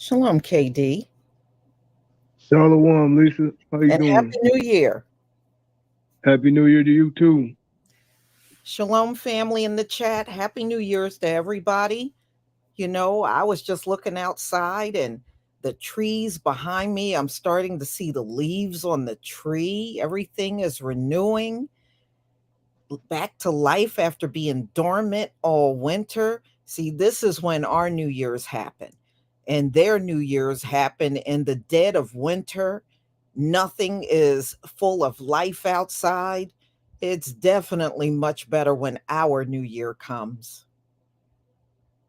Shalom, KD, Shalom, Lisa. How you and Happy doing? New Year. Happy New Year to you too. Shalom, family in the chat. Happy New Year's to everybody. I was just looking outside and the trees behind me, I'm starting to see the leaves on the tree. Everything is renewing back to life after being dormant all winter. See, this is when our New Year's happen, and their New Year's happen in the dead of winter. Nothing is full of life outside. It's definitely much better when our New Year comes.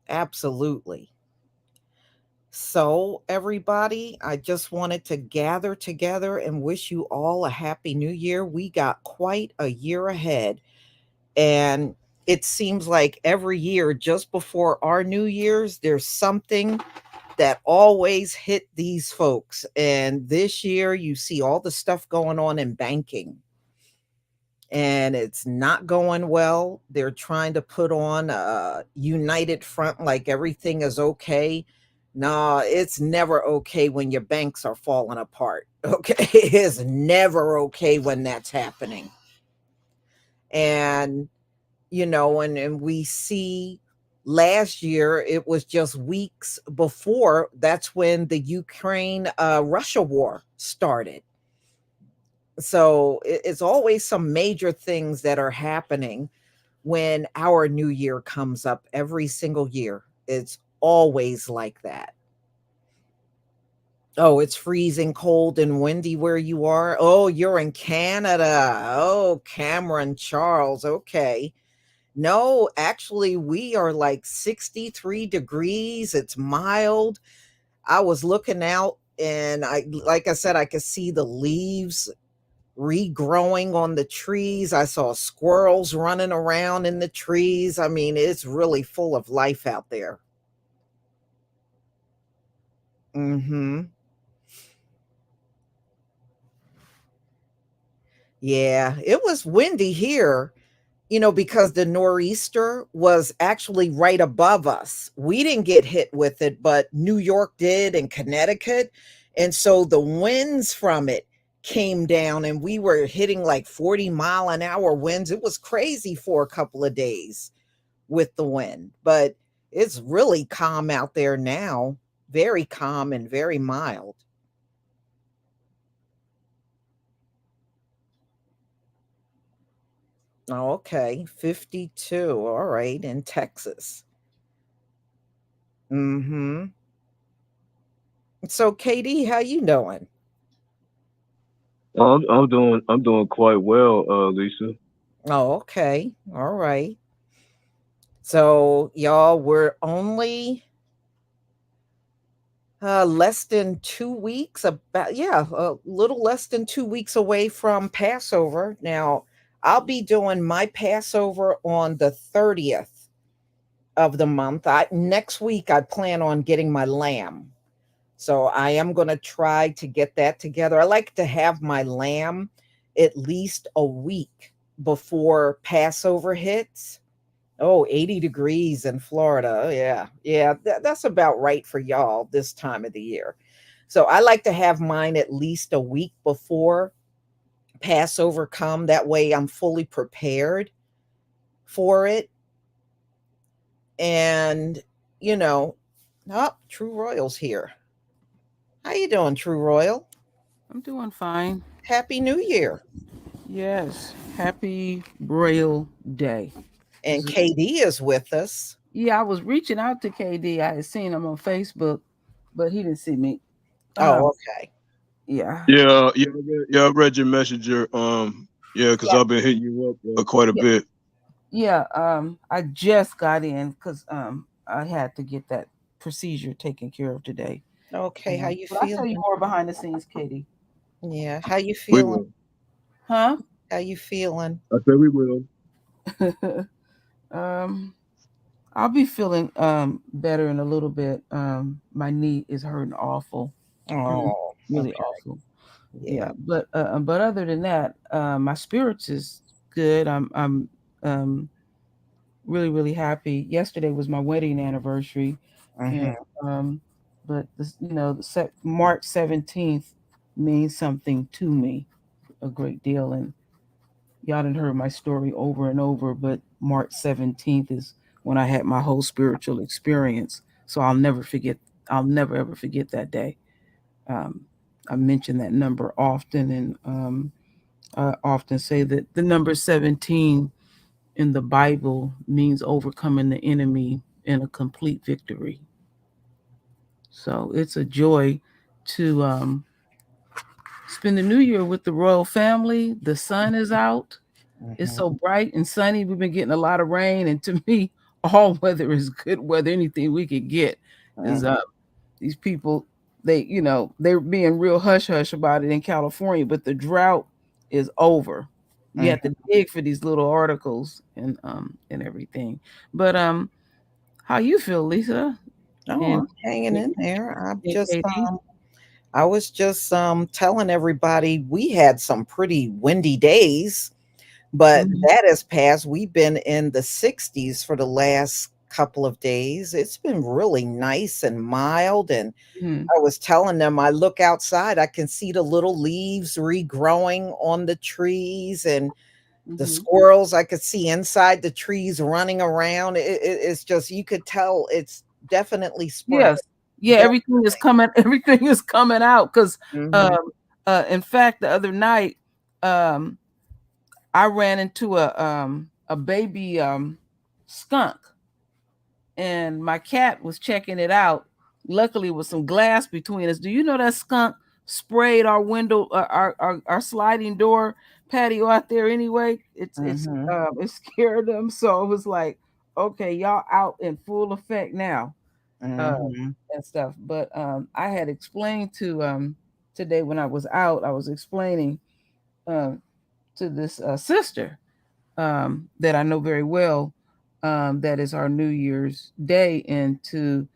Absolutely. So, everybody, I just wanted to gather together and wish you all a happy new year. We got quite a year ahead. And it seems like every year, just before our New Year's, there's something that always hit these folks. And this year, you see all the stuff going on in banking, and it's not going well. They're trying to put on a united front like everything is okay. No, it's never okay when your banks are falling apart. Okay. It's never okay when that's happening. And and we see last year it was just weeks before that's when the Ukraine Russia war started. So it's always some major things that are happening when our new year comes up every single year. It's always like that. Oh, it's freezing cold and windy where you are. Oh, you're in Canada. Oh, Cameron Charles. Okay. No, actually, we are like 63 degrees. It's mild. I was looking out and like I said, I could see the leaves regrowing on the trees. I saw squirrels running around in the trees. I mean, it's really full of life out there. Mhm. Yeah, it was windy here, because the nor'easter was actually right above us. We didn't get hit with it, but New York did and Connecticut. And so the winds from it came down and we were hitting like 40-mile-an-hour winds. It was crazy for a couple of days with the wind, but it's really calm out there now. Very calm and very mild. Oh, okay. 52. All right. In Texas. Mm-hmm. So, Katie, how you doing? I'm doing quite well, Lisa. Oh, okay. All right. So, y'all, we're only less than 2 weeks, about, yeah, a little less than 2 weeks away from Passover. Now, I'll be doing my Passover on the 30th of the month. Next week, I plan on getting my lamb. So I am going to try to get that together. I like to have my lamb at least a week before Passover hits. Oh, 80 degrees in Florida. Oh, yeah. Yeah, that's about right for y'all this time of the year. So I like to have mine at least a week before Passover come. That way I'm fully prepared for it. And, you know, oh, True Royal's here. How you doing, True Royal? I'm doing fine. Happy New Year. Yes. Happy Braille Day. And This is- KD is with us. Yeah, I was reaching out to KD. I had seen him on Facebook, but he didn't see me. Oh, Um, okay. yeah. Yeah, I read your messenger. Yeah, because Yeah. I've been hitting you up quite a Yeah. bit. Yeah. I just got in because I had to get that procedure taken care of today. Okay, how you But I'll tell you feeling? more behind the scenes, Katie. Yeah, how you We feeling? will. Huh? How you feeling? I said we will. um I'll be feeling better in a little bit. My knee is hurting awful. Oh, Really okay. awful. Yeah. Yeah, but other than that, my spirits is good. I'm um really happy. Yesterday was my wedding anniversary, and Hmm. um But this, March 17th means something to me a great deal. And y'all done heard my story over and over, but March 17th is when I had my whole spiritual experience. So I'll never ever forget that day. Um, I mention that number often, and I often say that the number 17 in the Bible means overcoming the enemy in a complete victory. So it's a joy to spend the new year with the royal family. The sun is out. It's Mhm. so bright and sunny. We've been getting a lot of rain, and to me, all weather is good weather. Anything we could get is Mhm. these people, they're being real hush hush about it in California, but the drought is over. You have to Mhm. dig for these little articles and everything. But how you feel, Lisa Oh, and I'm hanging in there. Katie? I was just telling everybody we had some pretty windy days, but Mhm, that has passed. We've been in the 60s for the last couple of days. It's been really nice and mild. And mhm, I was telling them, I look outside, I can see the little leaves regrowing on the trees, and the mhm. squirrels I could see inside the trees running around. It's just, you could tell it's definitely spring. Yes. Yeah, Definitely. everything is coming everything is coming out because Mhm. um in fact the other night um I ran into a baby skunk, and my cat was checking it out. Luckily with some glass between us. Do you know that skunk sprayed our window, our sliding door patio out there anyway? Mhm. It scared them, so it was like, okay, y'all out in full effect now. uh, Mhm. and stuff. But I had explained to today when I was out, I was explaining um, to this sister that I know very well. That is our New Year's Day, and to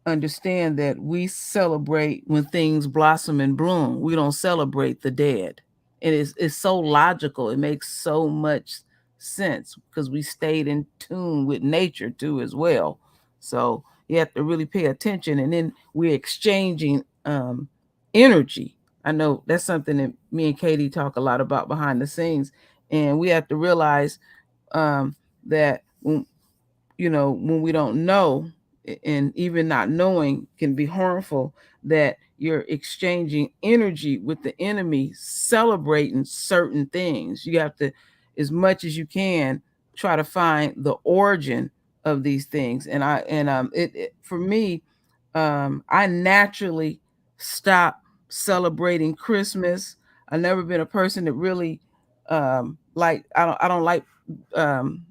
understand that we celebrate when things blossom and bloom. We don't celebrate the dead. And it's so logical. It makes so much sense because we stayed in tune with nature too as well. So you have to really pay attention. And then we're exchanging energy. I know that's something that me and Katie talk a lot about behind the scenes. And we have to realize um, that when we don't know, and even not knowing can be harmful, that you're exchanging energy with the enemy celebrating certain things. You have to, as much as you can, try to find the origin of these things. And it for me, I naturally stop celebrating Christmas. I've never been a person that really like, I don't like um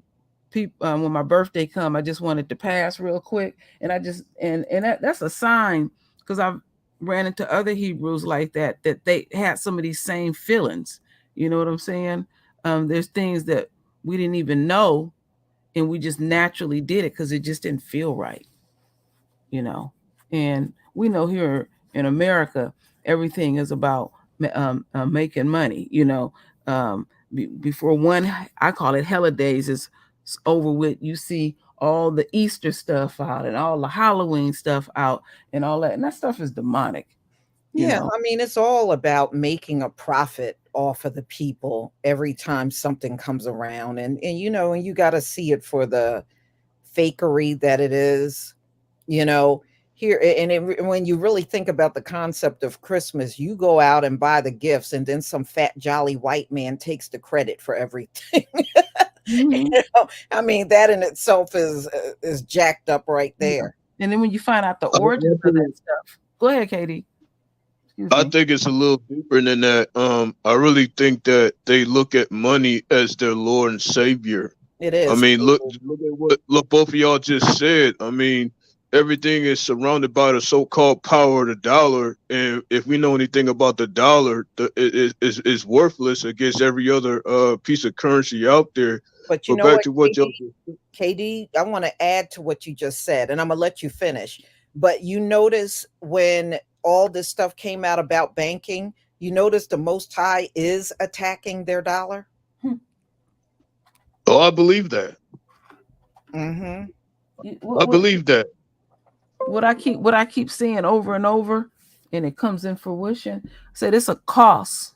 people when my birthday come. I just wanted to pass real quick, and I just and that's a sign, because I've ran into other Hebrews like that they had some of these same feelings. You know what I'm saying? There's things that we didn't even know, and we just naturally did it because it just didn't feel right. you know. And we know here in America, everything is about making money. Before one, I call it holidays, is over with, you see all the Easter stuff out and all the Halloween stuff out and all that, and that stuff is demonic. You Yeah, know. I mean, it's all about making a profit off of the people every time something comes around, and you got to see it for the fakery that it is. You know, here when you really think about the concept of Christmas, you go out and buy the gifts, and then some fat jolly white man takes the credit for everything. Mhm. I mean, that in itself is jacked up right Yeah. there. And then when you find out the I, origins of that stuff, go ahead, Katie. Excuse I me. think it's a little deeper than that. I really think that they look at money as their Lord and Savior. It I is. mean, look at what both of y'all just said. I mean, everything is surrounded by the so-called power of the dollar, and if we know anything about the dollar, it's worthless against every other piece of currency out there. But you But know back what, to what y'all KD? KD, I want to add to what you just said, and I'm gonna let you finish. But you notice when all this stuff came out about banking, you notice the Most High is attacking their dollar. Oh, I believe that. Mm-hmm. You- I what- what- believe that. what I keep seeing over and over, and it comes in fruition. I said it's a cost.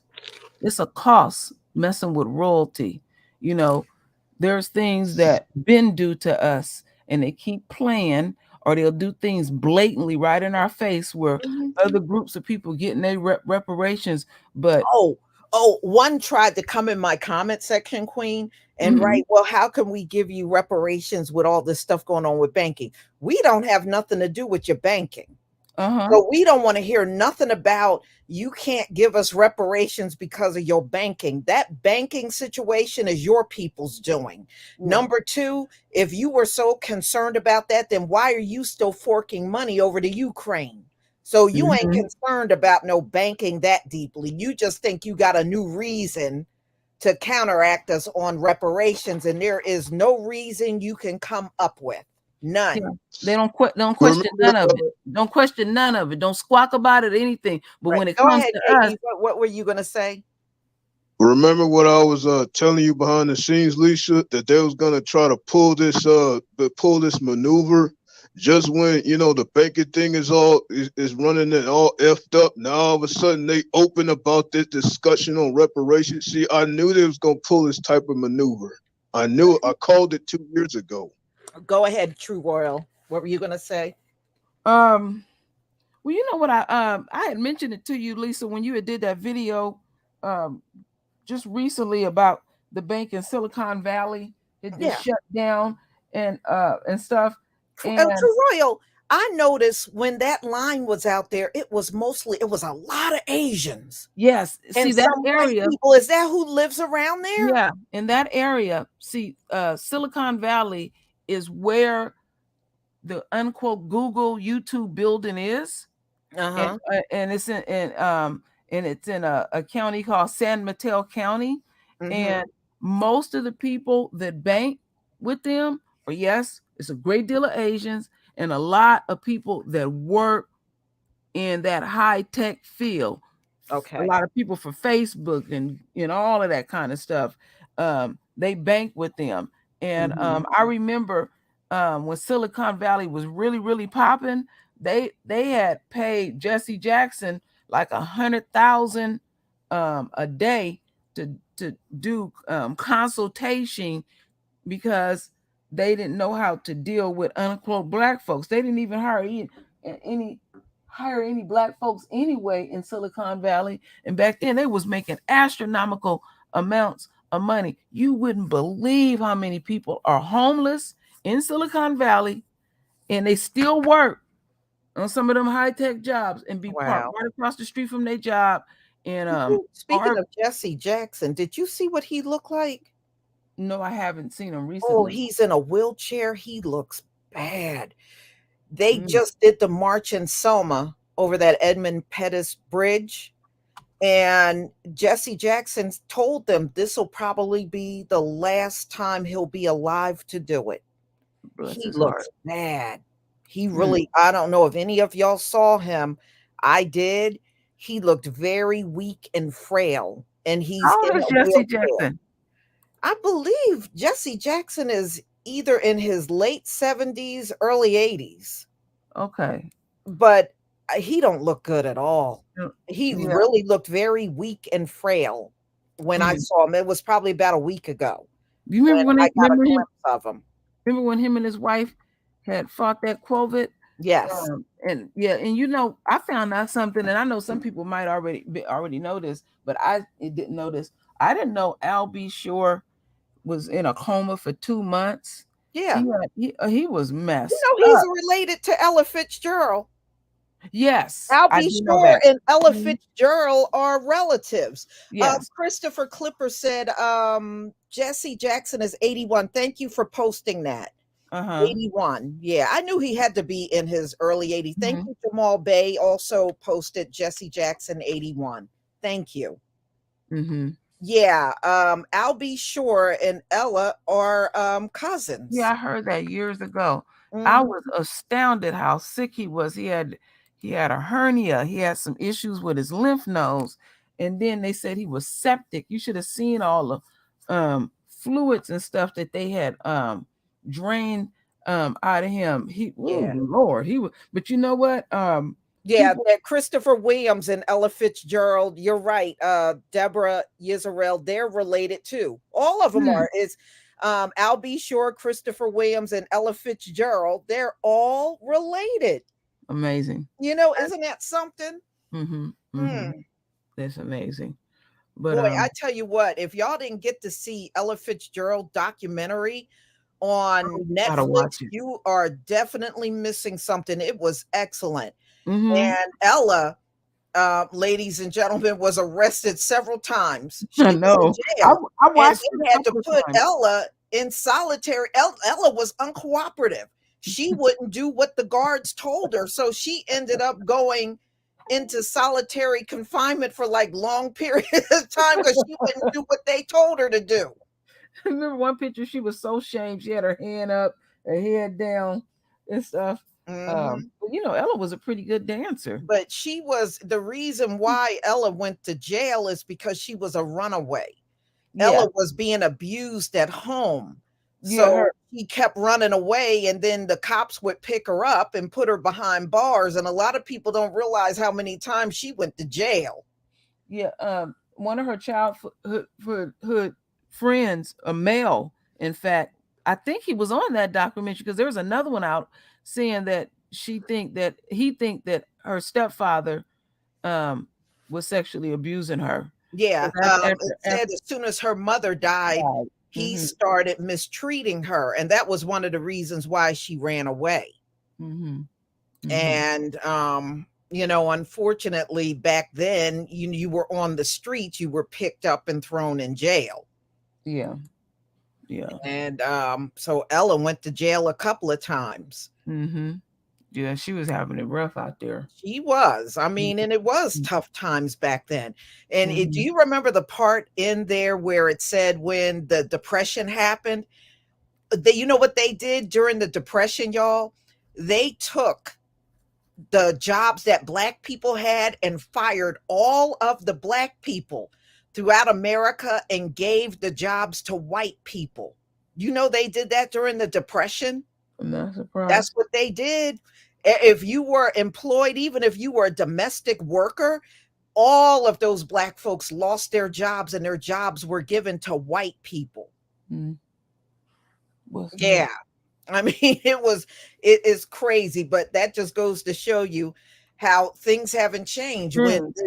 It's a cost messing with royalty. You know, there's things that been due to us, and they keep playing, or they'll do things blatantly right in our face, where Mhm. other groups of people getting their reparations, but One tried to come in my comment section, Queen, and mhm, write, well, how can we give you reparations with all this stuff going on with banking? We don't have nothing to do with your banking. uh-huh, So we don't want to hear nothing about you can't give us reparations because of your banking. That banking situation is your people's doing. yeah, Number two, if you were so concerned about that, then why are you still forking money over to Ukraine? So you ain't mhm. concerned about no banking that deeply. You just think you got a new reason to counteract us on reparations, and there is no reason you can come up with. Yeah, None. they don't Remember, question none of it. Don't question none of it. Don't squawk about it or anything. But Right. when it Go comes ahead, to us, KB. What were you going to say? remember what I was telling you behind the scenes, Lisa, that they was gonna try to pull this maneuver just when the banking thing is running and all effed up. Now all of a sudden they open about this discussion on reparations. See, I knew they was gonna pull this type of maneuver. I knew it. I called it 2 years ago. Go ahead, True Royal. What were you going to say? um, well, you know what I had mentioned it to you, Lisa, when you had did that video um just recently about the bank in Silicon Valley. It just Yeah. shut down and stuff. And True Royal, I noticed when that line was out there, it was a lot of Asians yes, and see that some white area. people. Is that who lives around there? Yeah, in that area, see, Silicon Valley is where the unquote Google YouTube building is, Uh huh. and it's in a county called San Mateo County, Mm-hmm. and most of the people that bank with them, or yes, it's a great deal of Asians and a lot of people that work in that high tech field. A Okay. lot of people for Facebook and all of that kind of stuff. They bank with them, and Mm-hmm. I remember when Silicon Valley was really really popping. They had paid Jesse Jackson like 100,000 a day to do consultation because they didn't know how to deal with unquote black folks. They didn't even any hire any black folks anyway in Silicon Valley. And back then they was making astronomical amounts of money. You wouldn't believe how many people are homeless in Silicon Valley and they still work on some of them high-tech jobs and be parked Wow. right across the street from their job. And Speaking of Jesse Jackson, did you see what he looked like? no, I haven't seen them Oh, recently. he's in a wheelchair. He looks bad. They Mm, just did the march in Selma over that Edmund Pettus Bridge. And Jesse Jackson told them this will probably be the last time he'll be alive to do it. bless He his heart. looks bad. He Mm. really, I don't know if any of y'all saw him. I did. He looked very weak and frail, and he's How old in is a Jesse wheelchair. Jackson? I believe Jesse Jackson is either in his late 70s, early 80s, Okay. but he don't look good at all. Mm, He yeah. really looked very weak and frail when I Mm. saw him. It was probably about a week ago You when remember when I they got a glimpse of him. remember when him and his wife had fought that COVID? Yes. And yeah, and I found out something, and I know some people might already know this, but I didn't know this. I didn't know Al B. Shore was in a coma for 2 months. Yeah. He was You messed know, he's up. related to Ella Fitzgerald. Yes, Al I B. do know Shore that. and Ella Mhm. Fitzgerald are relatives. Yes. Christopher Clipper said Jesse Jackson is 81. Thank you for posting that. Uh-huh. 81. Yeah, I knew he had to be in his early 80s. Thank Hmm. you, Jamal Bay. Also posted Jesse Jackson 81. Thank you. Hmm. Yeah, Al B. Shore and Ella are Yeah, cousins. I heard that years ago. I Mhm. was astounded how sick he was. He had a hernia. He had some issues with his lymph nodes, and then they said he was septic. You should have seen all the fluids and stuff that they had drained out of him. Yeah. Lord, he was. But you know what? Yeah, People, that Christopher Williams and Ella Fitzgerald, you're right. Deborah Yisrael, they're related too. All of them are. Is Al B. Shore, Christopher Williams, and Ella Fitzgerald, they're all related. amazing. Isn't that something? That's amazing. But Boy, I tell you what, if y'all didn't get to see Ella Fitzgerald documentary on gotta Netflix, watch it. you are definitely missing something. It was excellent. Mm-hmm. And Ella, ladies and gentlemen, was arrested several times. She I was in know. jail, I and watched it they a had to couple of put times. Ella in solitary. Ella was uncooperative. She wouldn't do what the guards told her, so she ended up going into solitary confinement for like long periods of time because she wouldn't do what they told her to do. I remember one picture, she was so ashamed. She had her hand up, her head down, and stuff. But Ella was a pretty good dancer. But she was the reason why Ella went to jail is because she was a runaway. Yeah, Ella was being abused at home. yeah, So she kept running away, and then the cops would pick her up and put her behind bars. And a lot of people don't realize how many times she went to jail. yeah. One of her childhood friends, a male, in fact, I think he was on that documentary because there was another one out saying that he think that her stepfather was sexually abusing her. Yeah. It said After as soon as her mother died, he started mistreating her. And that was one of the reasons why she ran away. And, unfortunately, back then, you were on the streets, you were picked up and thrown in jail. Yeah. Yeah. And so Ella went to jail a couple of times. Yeah, she was having it rough out there. She was. I mean, and it was tough times back then. And do you remember the part in there where it said when the Depression happened? You know what they did during the Depression, y'all? They took the jobs that Black people had and fired all of the Black people throughout America and gave the jobs to white people. They did that during the Depression. I'm not surprised. That's what they did. If you were employed, even if you were a domestic worker, all of those Black folks lost their jobs and their jobs were given to white people. Yeah. I mean, it is crazy, but that just goes to show you how things haven't changed.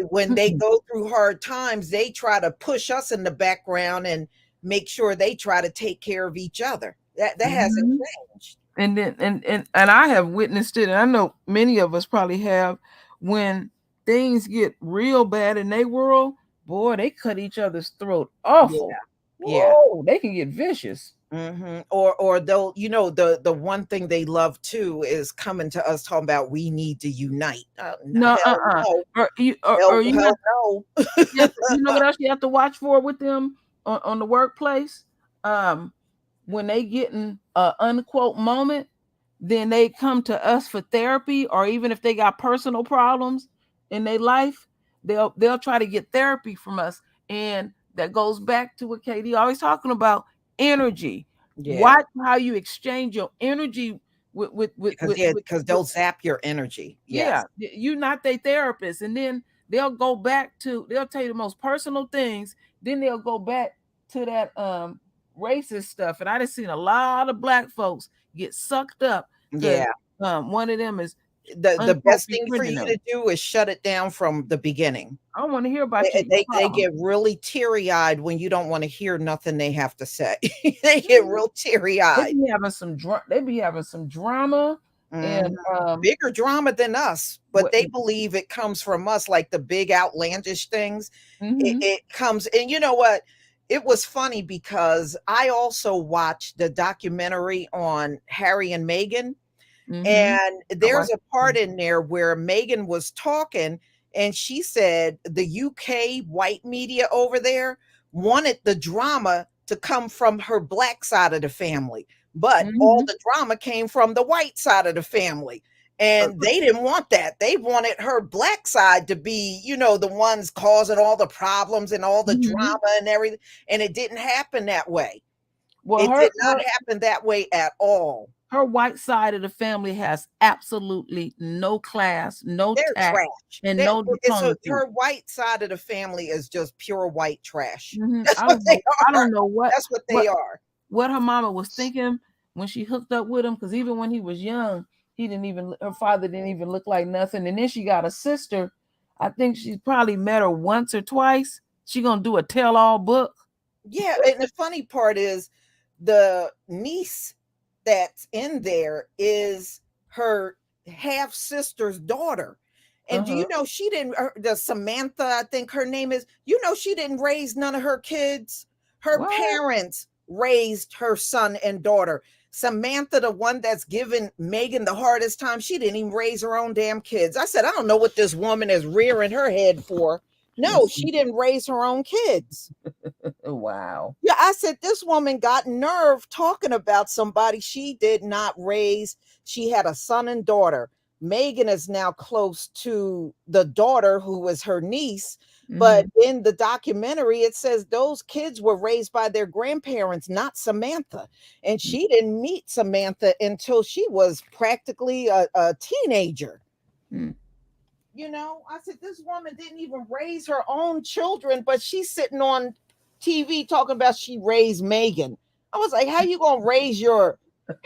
When they go through hard times, they try to push us in the background and make sure they try to take care of each other. That hasn't changed. And then and I have witnessed it, and I know many of us probably have, when things get real bad in their world, boy, they cut each other's throat awful. Yeah. Whoa, they can get vicious. Or they'll, the one thing they love too is coming to us talking about we need to unite. No. Or you no. You know what else you have to watch for with them on the workplace? When they get in an unquote moment, then they come to us for therapy, or even if they got personal problems in their life, they'll try to get therapy from us. And that goes back to what Katie always talking about, energy. Watch how you exchange your energy because they'll zap your energy. Yeah, you're not their therapist, and then they'll tell you the most personal things. Then they'll go back to that racist stuff, and I just seen a lot of Black folks get sucked up. Yeah, one of them is the best thing for you to do is shut it down from the beginning. I don't want to hear about they get really teary-eyed when you don't want to hear nothing they have to say. They get real teary-eyed. They be having some drama. And bigger drama than us, but they believe it comes from us, like the big outlandish things. It comes, and you know what? It was funny because I also watched the documentary on Harry and Meghan. And there's a part in there where Meghan was talking, and she said the UK white media over there wanted the drama to come from her Black side of the family, but all the drama came from the white side of the family. And they didn't want that. They wanted her Black side to be, the ones causing all the problems and all the drama and everything. And it didn't happen that way. It did not happen that way at all. her white side of the family has absolutely no class, no They're tact, trash. and no So diplomacy. her white side of the family is just pure white trash. Mhm. That's what they I are. don't know That's what they are. what her mama was thinking when she hooked up with him, because even when he was young, her father didn't even look like nothing. And then she got a sister. I think she's probably met her once or twice. She gonna do a tell-all book. Yeah, and the funny part is the niece that's in there is her half sister's daughter. And do you know she didn't, the Samantha, I think her name is, she didn't raise none of her kids. Her What? parents raised her son and daughter. Samantha, the one that's giving Megan the hardest time, she didn't even raise her own damn kids. I said, I don't know what this woman is rearing her head for. No, she didn't raise her own kids. Wow. Yeah, I said, this woman got nerve talking about somebody she did not raise. She had a son and daughter. Megan is now close to the daughter who was her niece. But in the documentary, it says those kids were raised by their grandparents, not Samantha. And she didn't meet Samantha until she was practically a teenager. I said, this woman didn't even raise her own children, but she's sitting on TV talking about she raised Megan. I was like, how you gonna raise your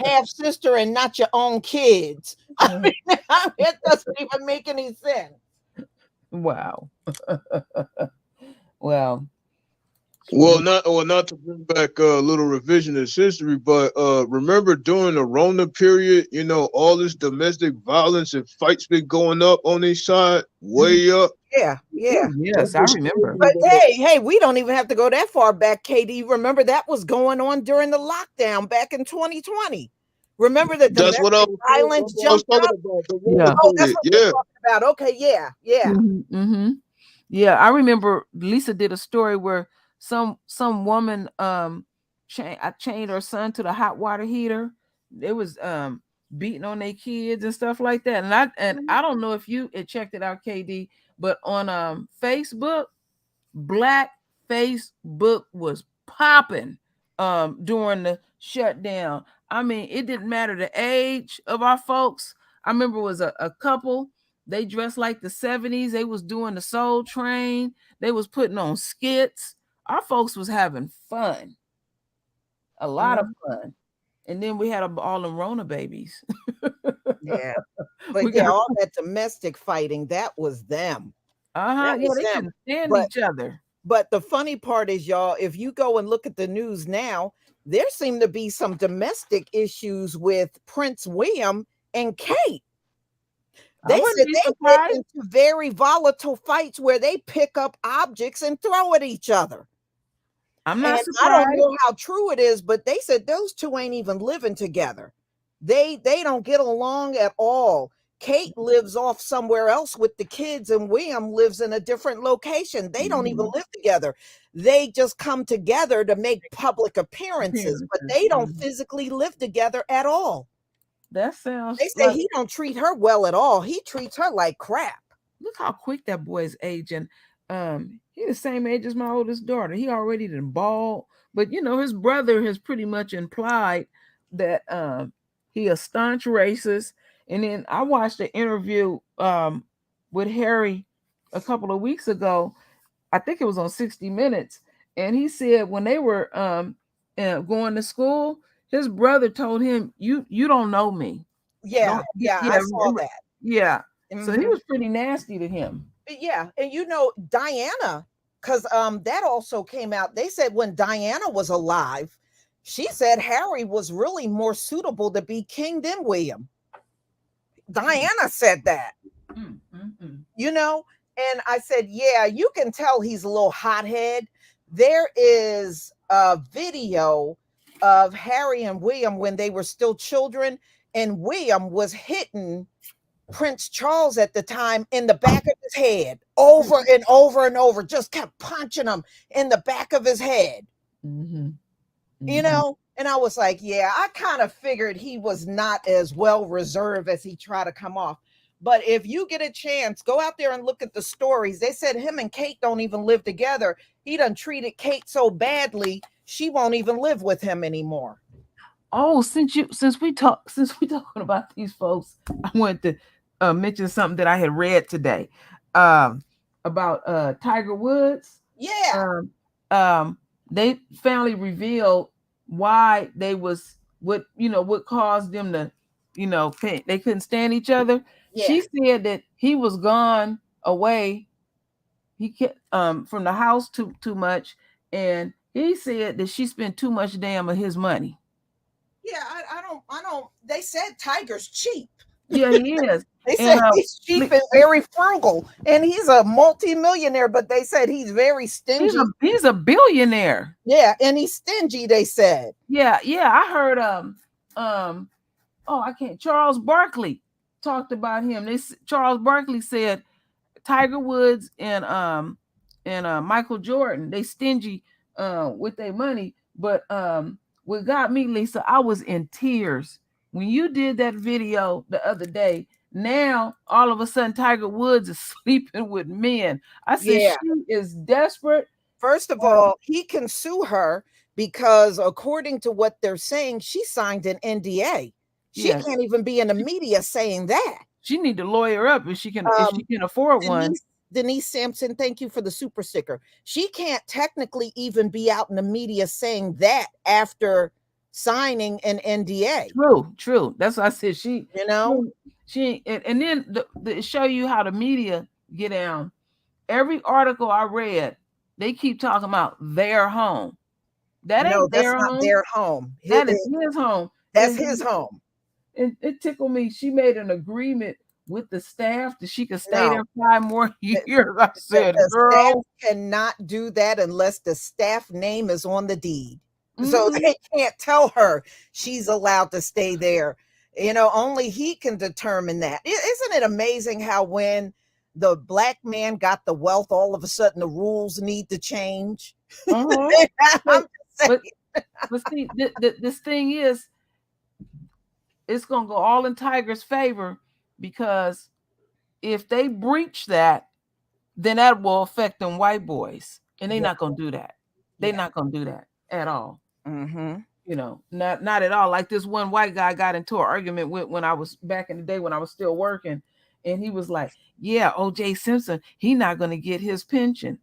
half sister and not your own kids? I mean, it doesn't even make any sense. Wow. Well, not to bring back a little revisionist history, but remember during the Rona period, all this domestic violence and fights been going up on each side, way up. Yeah. Yes, I remember. But hey, we don't even have to go that far back, Katie. Remember that was going on during the lockdown back in 2020. Remember that that's what I violence was jumped talking up? about. Yeah. Oh, that's what you're talking about. Okay, yeah. Yeah, I remember Lisa did a story where some woman chained her son to the hot water heater. They was beating on their kids and stuff like that. And I don't know if you had checked it out, KD, but on Facebook, Black Facebook was popping during the shutdown. I mean, it didn't matter the age of our folks. I remember it was a couple. They dressed like the 70s. They was doing the Soul Train. They was putting on skits. Our folks was having fun. A lot of fun. And then we had all them Rona babies. Yeah. But yeah, all that domestic fighting, that was them. Yeah, they couldn't stand each other. But the funny part is, y'all, if you go and look at the news now, there seem to be some domestic issues with Prince William and Kate. They said they get into very volatile fights where they pick up objects and throw at each other. I'm not surprised. I don't know how true it is, but they said those two ain't even living together. They don't get along at all. Kate lives off somewhere else with the kids, and William lives in a different location. They don't even live together. They just come together to make public appearances, but they don't physically live together at all. That sounds. They say he don't treat her well at all. He treats her like crap. Look how quick that boy's aging. He's the same age as my oldest daughter. He already done bald, but his brother has pretty much implied that he a staunch racist. And then I watched an interview with Harry a couple of weeks ago. I think it was on 60 Minutes, and he said when they were going to school, his brother told him, "You don't know me." Yeah, I saw that. Yeah. So he was pretty nasty to him. Yeah, and Diana, because that also came out. They said when Diana was alive, she said Harry was really more suitable to be king than William. Diana said that. And I said, yeah, you can tell he's a little hothead. There is a video of Harry and William when they were still children, and William was hitting Prince Charles at the time in the back of his head over and over and over, just kept punching him in the back of his head. And I was like, yeah, I kind of figured he was not as well reserved as he tried to come off. But if you get a chance, go out there and look at the stories. They said him and Kate don't even live together. He done treated Kate so badly, she won't even live with him anymore. Oh, since we talking about these folks, I wanted to mention something that I had read today about Tiger Woods. Yeah. Um, they finally revealed why they was what caused them to they couldn't stand each other. Yeah. She said that he was gone away. He kept from the house too much, and he said that she spent too much damn of his money. Yeah, I don't. They said Tiger's cheap. Yeah, he is. They And said he's cheap and very frugal, and he's a multi-millionaire. But they said he's very stingy. he's a billionaire. Yeah, and he's stingy. They said. Yeah. I heard oh, I can't. Charles Barkley talked about him. Charles Barkley said Tiger Woods and Michael Jordan, they stingy with their money. But what got me, Lisa, I was in tears when you did that video the other day. Now all of a sudden Tiger Woods is sleeping with men. I said Yeah. she is desperate. First of all, he can sue her because according to what they're saying, she signed an NDA. She Yes. can't even be in the media saying that. She need to lawyer up if she can afford one. Denise Sampson, thank you for the super sticker. She can't technically even be out in the media saying that after signing an NDA. True. That's what I said. She and then to show you how the media get down. Every article I read, they keep talking about their home. That ain't their home. Their home. That is his home. That's his home. And it tickled me. She made an agreement with the staff that she could stay there 5 more years. I said, the girl, staff cannot do that unless the staff name is on the deed. So they can't tell her she's allowed to stay there. Only he can determine that. Isn't it amazing how when the black man got the wealth, all of a sudden the rules need to change? But see, this thing is, it's gonna go all in Tiger's favor, because if they breach that, then that will affect them white boys, and they're not gonna do that. They're not gonna do that at all. Not at all. Like this one white guy got into an argument with when I was back in the day when I was still working, and he was like, "Yeah, O.J. Simpson, he not gonna get his pension."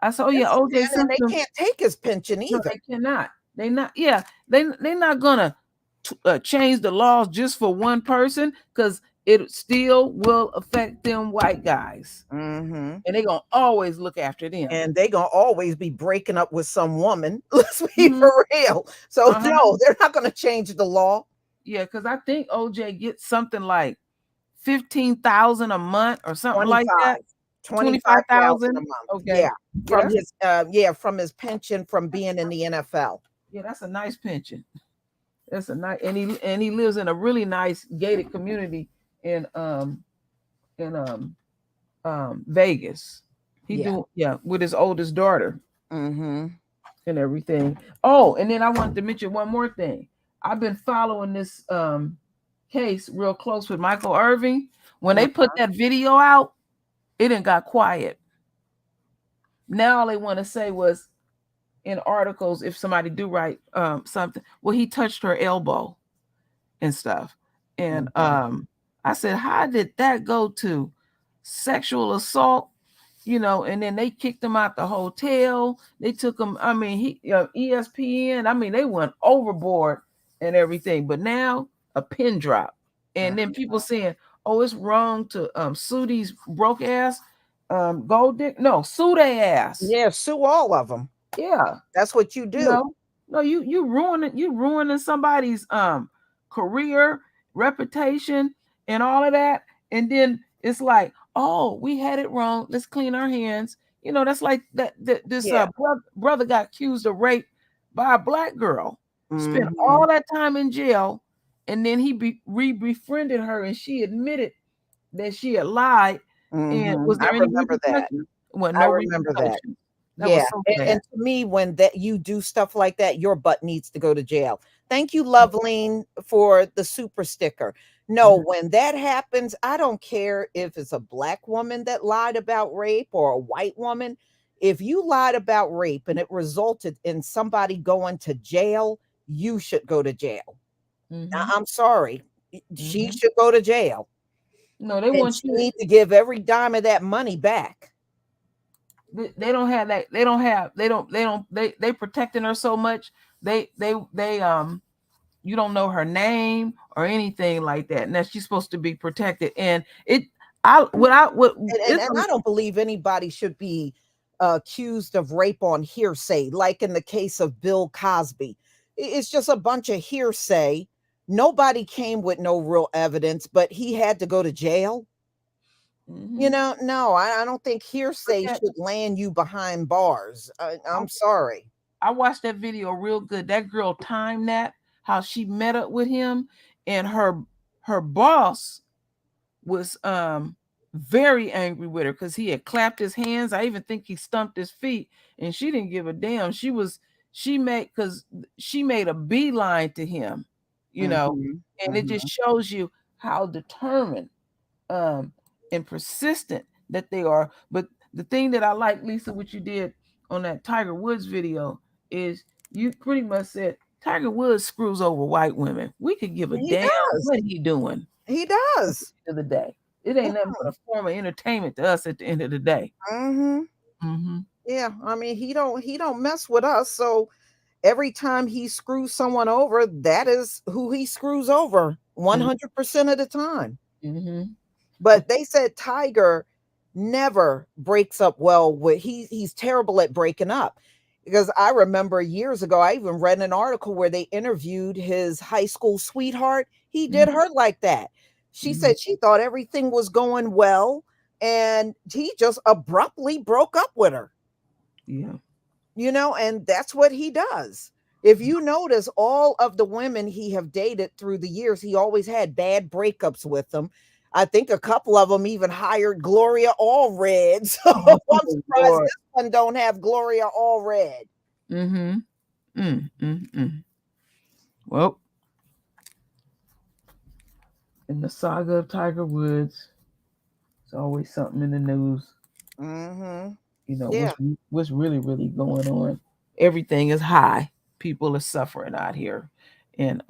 I said, "Oh yeah, O.J. Simpson, they can't take his pension either. No, they cannot. They not. Yeah, they're not gonna change the laws just for one person, because it still will affect them white guys, and they're gonna always look after them, and they're gonna always be breaking up with some woman. Let's be for real. So no, they're not gonna change the law. Yeah, because I think OJ gets something like 15,000 a month or something like that. 25,000 a month. Okay. From his pension from being in the NFL. Yeah, that's a nice pension. That's a nice, and he lives in a really nice gated community in Vegas. With his oldest daughter. And everything. Oh, and then I wanted to mention one more thing. I've been following this case real close with Michael Irving. When they put that video out, it didn't got quiet. Now all they want to say was in articles, if somebody do write something, well, he touched her elbow and stuff. And I said, how did that go to sexual assault? And then they kicked him out the hotel. They took him, ESPN, they went overboard and everything. But now a pin drop. And then people saying, oh, it's wrong to sue these broke ass gold dick. No, sue their ass. Yeah, sue all of them. Yeah. That's what you do. No, you ruining somebody's career, reputation, and all of that. And then it's like, oh, we had it wrong. Let's clean our hands. That's like this brother got accused of rape by a black girl. Spent all that time in jail, and then he befriended her, and she admitted that she had lied. And was there any repercussions? Well, no, I remember that. And to me, when that you do stuff like that, your butt needs to go to jail. Thank you, Loveline, for the super sticker. No, when that happens, I don't care if it's a black woman that lied about rape or a white woman. If you lied about rape and it resulted in somebody going to jail, you should go to jail. I'm sorry. She Mhm. should go to jail. No, they And want she you. needs to give every dime of that money back. They don't have that. They don't have. They don't. They don't. They protecting her so much. They you don't know her name or anything like that, and that she's supposed to be protected. And it, I what it's And I don't believe anybody should be accused of rape on hearsay, like in the case of Bill Cosby. It's just a bunch of hearsay. Nobody came with no real evidence, but he had to go to jail. You know, no, I don't think hearsay that, should land you behind bars. I, I'm sorry. I watched that video real good. That girl timed that how she met up with him, and her boss was very angry with her because he had clapped his hands. I even think he stumped his feet, and she didn't give a damn. She made a beeline to him, you know, Mhm, and it just mhm. shows you how determined um and persistent that they are. But the thing that I like, Lisa, what you did on that Tiger Woods video is you pretty much said Tiger Woods screws over white women. We could give a He damn does. what he doing He at does. the end of the day. It ain't nothing but a form of entertainment to us at the end of the day. Mhm. Mm-hmm. Yeah, I mean, he don't mess with us, so every time he screws someone over, that is who he screws over 100% of the time. Mm-hmm. But they said Tiger never breaks up well with he's terrible at breaking up. Because I remember years ago, I even read an article where they interviewed his high school sweetheart. He did her like that. She Mm-hmm. said she thought everything was going well, and he just abruptly broke up with her. Yeah. And that's what he does. If you notice, all of the women he have dated through the years, he always had bad breakups with them. I think a couple of them even hired Gloria Allred. So Oh, I'm surprised Lord. this one don't have Gloria Allred. Mm-hmm. Mm-hmm. Well, in the saga of Tiger Woods, it's always something in the news. Mm-hmm. You know Yeah. what's really going on. Everything is high. People are suffering out here, and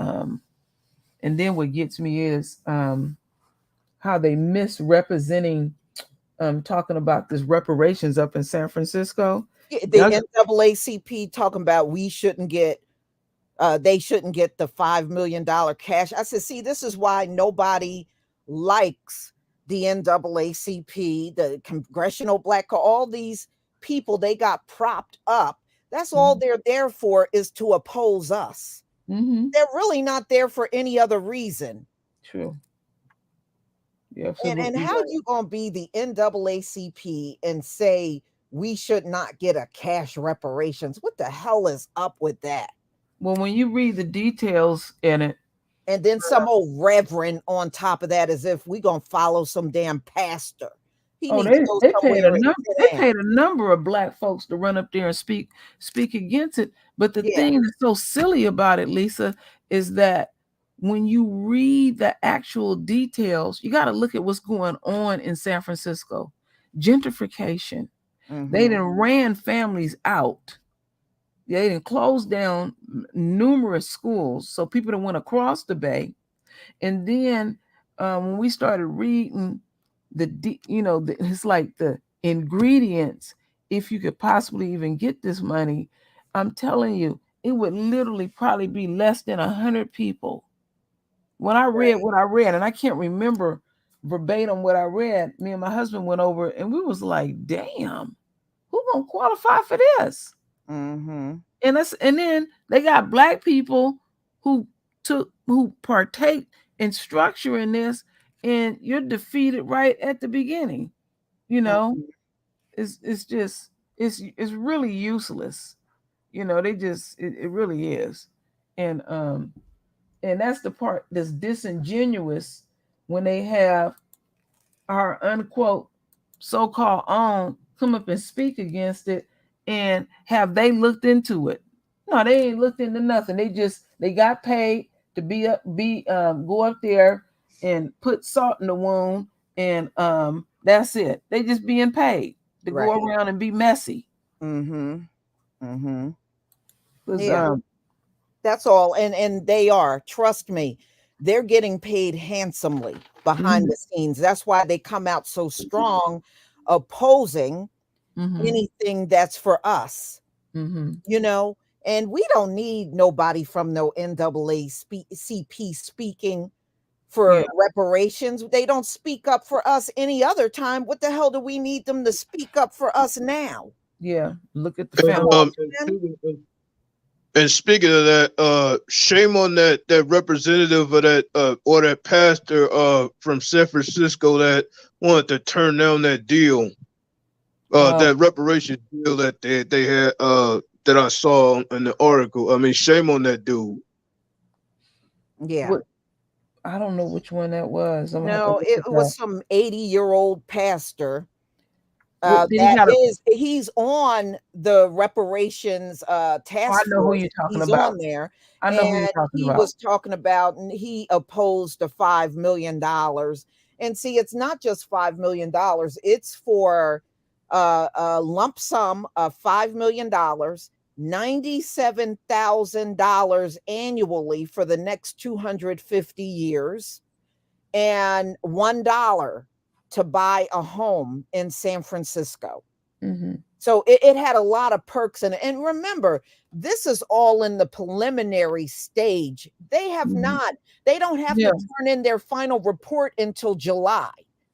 then what gets me is how they misrepresenting talking about this reparations up in San Francisco. The Y'all, NAACP talking about they shouldn't get the $5 million cash. I said, see, this is why nobody likes the NAACP, the Congressional all these people. They got propped up. That's all they're there for, is to oppose us. mm-hmm. They're really not there for any other reason. True. You're And absolutely how right. you gonna be the NAACP and say we should not get a cash reparations? What the hell is up with that? Well, when you read the details in it, And then some old reverend on top of that, as if we gonna follow some damn pastor. He oh, needs to go they paid a somewhere and number. They sit down. paid a number of black folks to run up there and speak against it. But the Yeah. thing that's so silly about it, Lisa, is that when you read the actual details, you got to look at what's going on in San Francisco. Gentrification. They Mm-hmm. done ran families out. They done closed down numerous schools, so people that went across the bay. And then when we started reading it's like the ingredients, if you could possibly even get this money, I'm telling you, it would literally probably be less than 100 people. When I read Right. what I read, and I can't remember verbatim what I read, me and my husband went over and we was like, damn, who gonna qualify for this? Mm-hmm. And then they got black people who partake in structuring this, and you're defeated right at the beginning. You know, Mm-hmm. it's just it's really useless. It really is. And and that's the part that's disingenuous when they have our unquote so-called own come up and speak against it, and have they looked into it? No, they ain't looked into nothing. They got paid to go up there and put salt in the wound, and that's it. They just being paid to go Right. around and be messy. Mm-hmm. Mm-hmm. Because Yeah. That's all. And they are, trust me, they're getting paid handsomely behind Mhm. the scenes. That's why they come out so strong opposing Mhm. anything that's for us, Mhm. you know. And we don't need nobody from no NAACP speaking Yeah. for reparations. They don't speak up for us any other time. What the hell do we need them to speak up for us now? Yeah. Look at the And, Come foundation. on, and man. speaking of that, shame on that representative of that or that pastor from San Francisco that wanted to turn down that deal, Uh, that reparation deal that they had that I saw in the article. I mean, shame on that dude. Yeah. what I don't know which one that was. I'm gonna have to No, look it at that. was some 80-year-old pastor. What did he That got a is, he's on the reparations oh, I task know who force. you're talking He's about. on there, I know who you're and talking he about. was talking about, and he opposed the $5 million. And see, it's not just $5 million; it's for a lump sum of $5 million, $97,000 annually for the next 250 years, and $1 to buy a home in San Francisco. Mhm. So it had a lot of perks in it. And remember, this is all in the preliminary stage. Mhm. They don't have Yeah. to turn in their final report until July.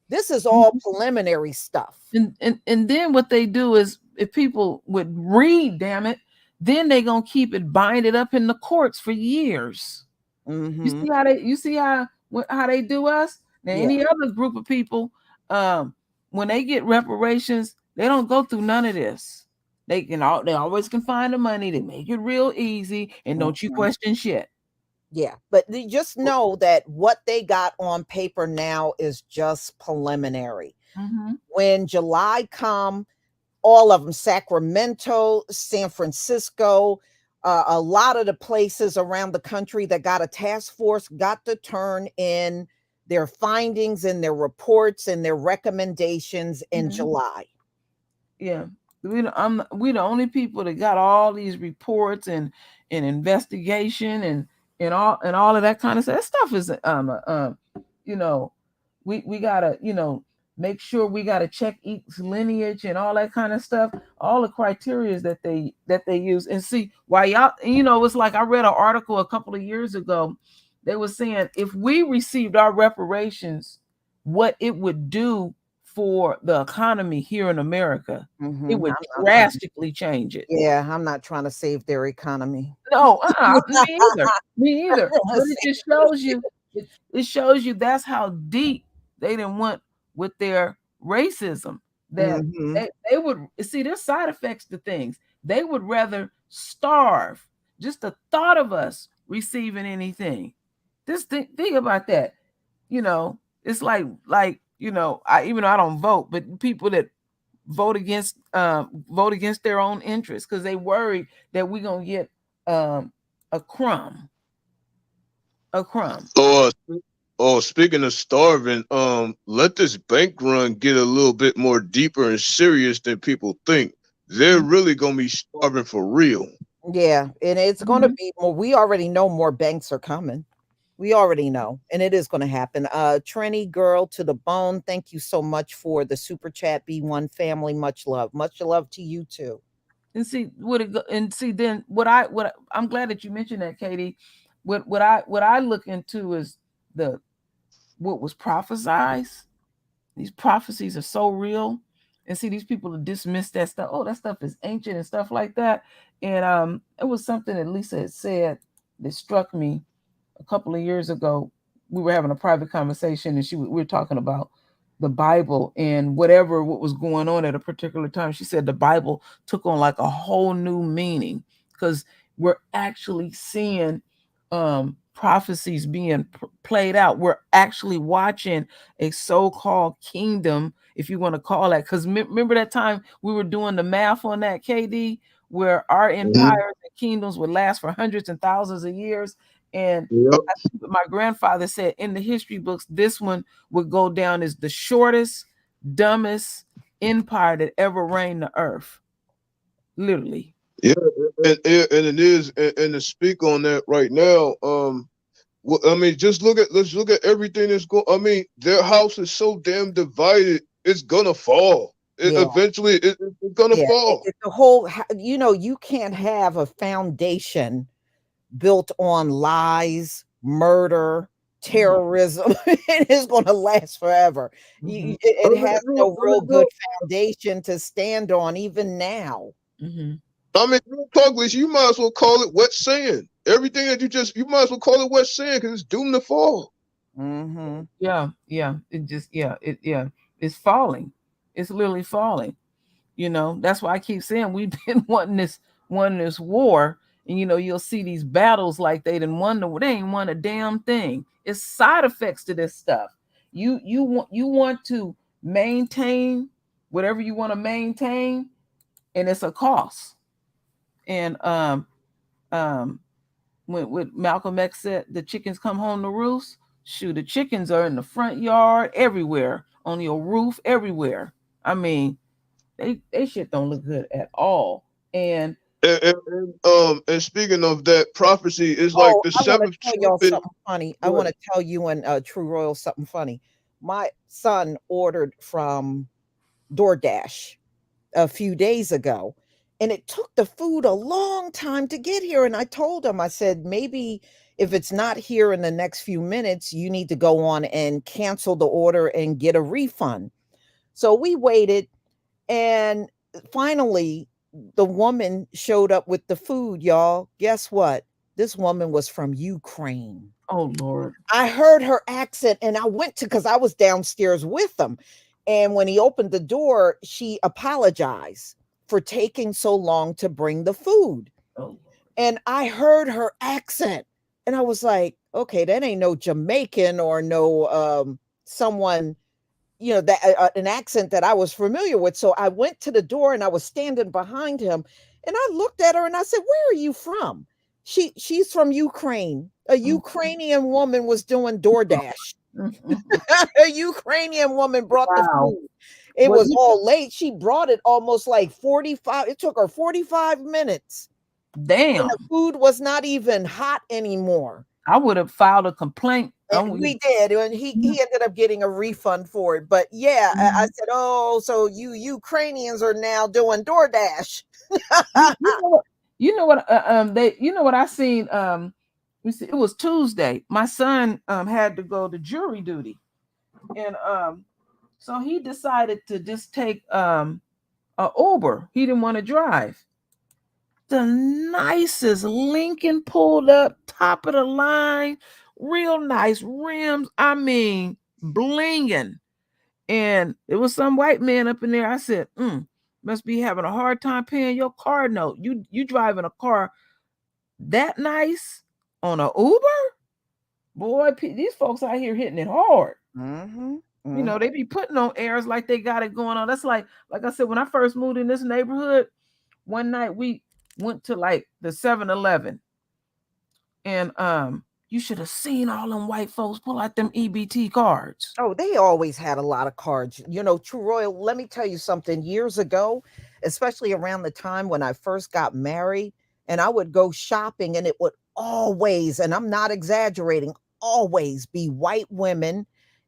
This is all Mhm. preliminary stuff. And then what they do is if people would read, damn it, then they gonna keep it binded up in the courts for years. You Hmm. see how they do us? Now Yeah. any other group of people, um, when they get reparations, they don't go through none of this. They always can find the money. They make it real easy, and don't you Mhm. question shit. Yeah. But they just know that what they got on paper now is just preliminary. Mm-hmm. When July come, all of them, Sacramento, San Francisco, a lot of the places around the country that got a task force got to turn in their findings and their reports and their recommendations in Mm-hmm. July. Yeah, we the only people that got all these reports and investigation and all of that kind of stuff. That stuff is you know, we gotta make sure we gotta check each lineage and all that kind of stuff. All the criteria that they use and see why y'all. It's like I read an article a couple of years ago. They were saying if we received our reparations, what it would do for the economy here in America. It Mhm. would I'm not trying. drastically change it. Yeah, I'm not trying to save their economy. No, me either. Me either. But it just shows you it shows you that's how deep they didn't want with their racism that Mhm. they would see there's side effects to things. They would rather starve. Just the thought of us receiving anything. Just think about that. It's like I even though I don't vote, but people that vote against their own interests because they worried that we're gonna get um a crumb, a crumb. Or speaking of starving, let this bank run get a little bit more deeper and serious than people think. They're Mhm. really gonna be starving for real. Yeah, and it's going to Mhm. be more. We already know more banks are coming. We already know, and it is going to happen. Trini girl to the bone. Thank you so much for the super chat. B1 family, much love. Much love to you too. And see and see then I'm glad that you mentioned that, Katie. What I look into is the what was prophesied. These prophecies are so real. And see, these people dismiss that stuff. Oh, that stuff is ancient and stuff like that. And it was something that Lisa had said that struck me a couple of years ago. We were having a private conversation, and we were talking about the Bible and what was going on at a particular time. She said the Bible took on like a whole new meaning because we're actually seeing prophecies being played out. We're actually watching a so-called kingdom, if you want to call that. Because remember that time we were doing the math on that, KD, where our Mhm. empires and kingdoms would last for hundreds and thousands of years. And Yep. my grandfather said in the history books, this one would go down as the shortest, dumbest empire that ever reigned the earth. Literally. Yeah, and it is, and to speak on that right now, well, I mean, let's look at everything that's going. I mean, their house is so damn divided, it's gonna fall. Yeah. Eventually, it's gonna Yeah. fall. The whole, you can't have a foundation built on lies, murder, terrorism. It is going to last forever. Mm-hmm. I It mean, has real, no I mean, real good real, foundation to stand on, even now. Mm-hmm. I mean, real talk, Lisa, you might as well call it wet sand. Everything that you might as well call it wet sand because it's doomed to fall. Hmm. Yeah. It just it's falling. It's literally falling. That's why I keep saying we've been wanting this war. And you'll see these battles like they ain't won a damn thing. It's side effects to this stuff. You want to maintain whatever you want to maintain, and it's a cost. And um when Malcolm X said the chickens come home to roost, shoot, the chickens are in the front yard, everywhere, on your roof, everywhere. I mean, they shit don't look good at all. And And speaking of that, prophecy is like Oh, the I want to seventh tell y'all trumpet. something funny. I want What? to tell you and True Royal something funny. My son ordered from DoorDash a few days ago, and it took the food a long time to get here. And I told him, I said, maybe if it's not here in the next few minutes, you need to go on and cancel the order and get a refund. So we waited, and finally, the woman showed up with the food, y'all. Guess what? This woman was from Ukraine. oh Lord. I heard her accent, and I went to, because I was downstairs with them. And when he opened the door, she apologized for taking so long to bring the food. Oh. And I heard her accent, and I was like, okay, that ain't no Jamaican or no someone, that an accent that I was familiar with. So I went to the door, and I was standing behind him, and I looked at her and I said, "Where are you from?" She's from Ukraine. A Ukrainian woman was doing DoorDash. A Ukrainian woman brought the Wow. food. It Well, was all late. She brought it almost like 45. It took her 45 minutes. And damn. the food was not even hot anymore. I would have filed a complaint. And we did, and he ended up getting a refund for it. But yeah, I said, "Oh, so you Ukrainians are now doing DoorDash." You know what I seen. It was Tuesday. My son had to go to jury duty, and so he decided to just take a Uber. He didn't want to drive. The nicest Lincoln pulled up, top of the line, real nice rims. I mean, blinging. And there was some white man up in there. I said, must be having a hard time paying your car note. You driving a car that nice on a Uber? Boy, these folks out here hitting it hard. Mm-hmm. Mm-hmm. They be putting on airs like they got it going on. That's like I said, when I first moved in this neighborhood, one night we went to like the 7-Eleven, and you should have seen all them white folks pull out them EBT cards. Oh, they always had a lot of cards. True Royal, let me tell you something. Years ago, especially around the time when I first got married, and I would go shopping, and it would always, and I'm not exaggerating, always be white women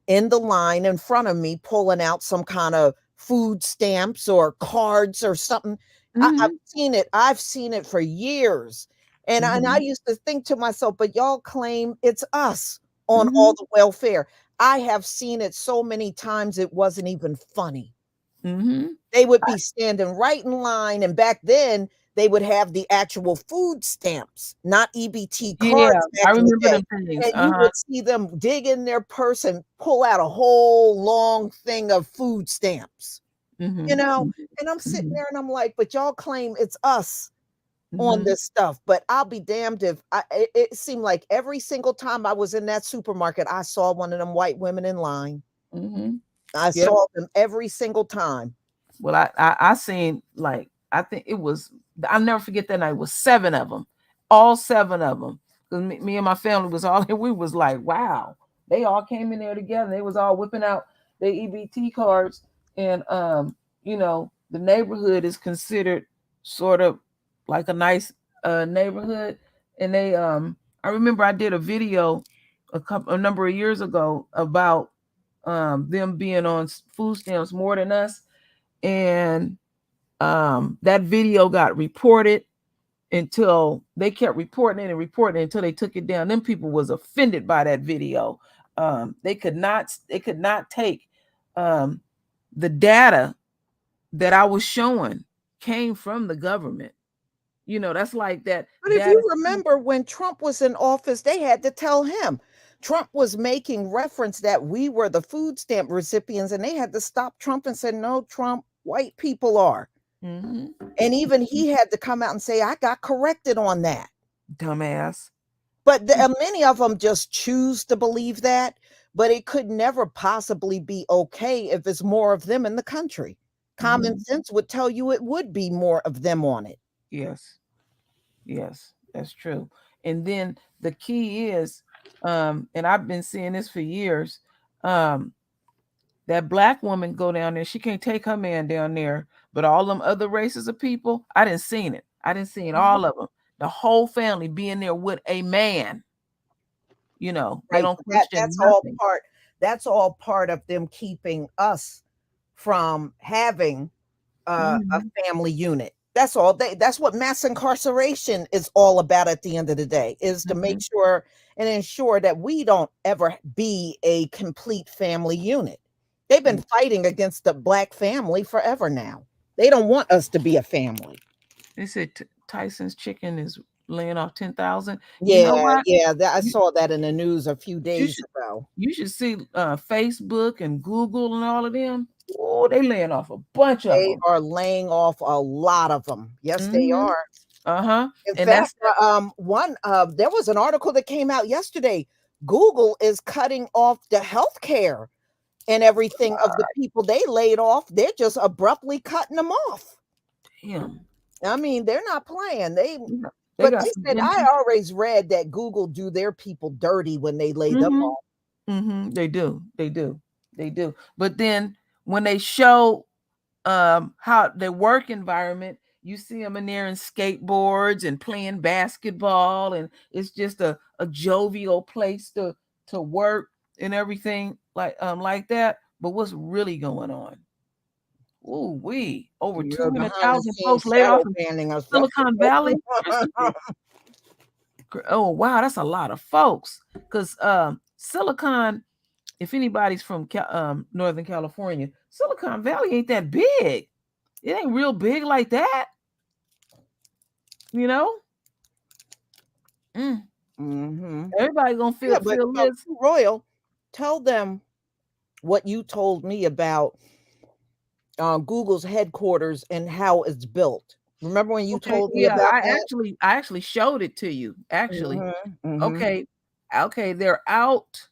in the line in front of me pulling out some kind of food stamps or cards or something. I've Mm-hmm. seen it. I've seen it for years. And I Mm-hmm. used to think to myself, but y'all claim it's us on Mm-hmm. all the welfare. I have seen it so many times it wasn't even funny. Mm-hmm. They would be standing right in line, and back then they would have the actual food stamps, not EBT Yeah, cards I back in the remember day. them things. And you would see them dig in their purse and pull out a whole long thing of food stamps, you Mm-hmm. know? And I'm sitting Mm-hmm. there and I'm like, but y'all claim it's us on Mm-hmm. this stuff. But I'll be damned if it seemed like every single time I was in that supermarket, I saw one of them white women in line. Mm-hmm. I Yep. saw them every single time. Well, I seen, like, I think it was, I'll never forget that night. It was 7 of them, all 7 of them. Because me and my family was all there. We was like, wow, they all came in there together. They was all whipping out their EBT cards, and the neighborhood is considered sort of like a nice neighborhood. And they I remember I did a video a number of years ago about them being on food stamps more than us. And that video got reported until they kept reporting it and reporting it until they took it down. Them people was offended by that video. They could not take the data that I was showing came from the government. You know, that's like that. But if you remember when Trump was in office, they had to tell him. Trump was making reference that we were the food stamp recipients, and they had to stop Trump and said, no, Trump, white people are. Mm-hmm. And even he had to come out and say, I got corrected on that. Dumbass. But many of them just choose to believe that, but it could never possibly be okay if it's more of them in the country. Common sense would tell you it would be more of them on it. Yes. Yes, that's true. And then the key is, and I've been seeing this for years, that black woman go down there, she can't take her man down there, but all them other races of people, I didn't seen it. I didn't seen all of them. The whole family being there with a man. You know, they don't question nothing. That's all part of them keeping us from having a family unit. That's all. That's what mass incarceration is all about at the end of the day, is to make sure and ensure that we don't ever be a complete family unit. They've been fighting against the black family forever now. They don't want us to be a family. They said Tyson's chicken is laying off 10,000. Yeah, you know what? I saw that in the news a few days ago. You should see Facebook and Google and all of them. Oh, they laying off a bunch of them. They are laying off a lot of them. Yes, they are. In fact, there was an article that came out yesterday. Google is cutting off the health care and everything of the people they laid off. They're just abruptly cutting them off. Damn. I mean, they're not playing. But they said, I always read that Google do their people dirty when they lay them off. They do. But then when they show how their work environment, you see them in there in skateboards and playing basketball, and it's just a jovial place to work and everything like that. But what's really going on? Ooh, over 200,000 folks laid off in Silicon Valley. Oh wow, that's a lot of folks. Because Silicon, if anybody's from Northern California, Silicon Valley ain't that big. It ain't real big like that. You know? Everybody gonna feel this. Royal, tell them what you told me about Google's headquarters and how it's built. Remember when you told me about that? I actually showed it to you. Actually. Okay, they're out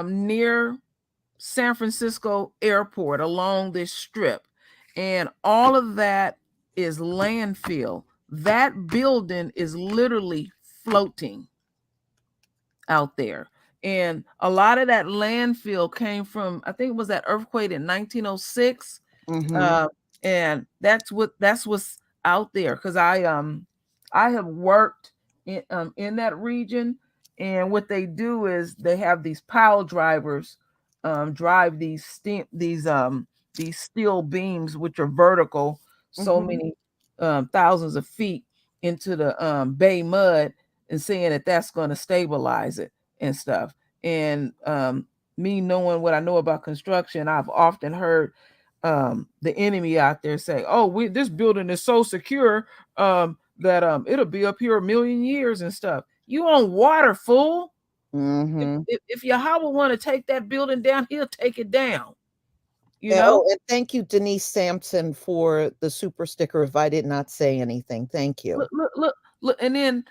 near San Francisco Airport along this strip, and all of that is landfill. That building is literally floating out there, and a lot of that landfill came from, I think it was that earthquake in 1906. And that's what's out there, because I have worked in that region, and what they do is they have these pile drivers drive these steel beams, which are vertical, so many thousands of feet into the bay mud, and saying that that's going to stabilize it and stuff. And me knowing what I know about construction, I've often heard the enemy out there say, "Oh, this building is so secure that it'll be up here a million years and stuff." You on water, fool. If Yahweh want to take that building down, he'll take it down. You know. And thank you, Denise Sampson, for the super sticker. If I did not say anything, thank you. Look, and then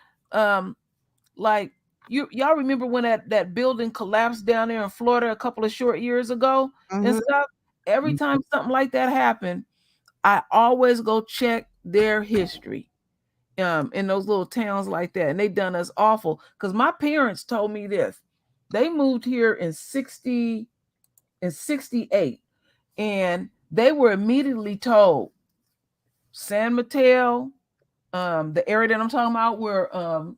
like y'all remember when that building collapsed down there in Florida a couple of short years ago and stuff? Every time something like that happened, I always go check their history in those little towns like that. And they done us awful, because my parents told me this. They moved here in 68, and they were immediately told San Mateo, the area that I'm talking about where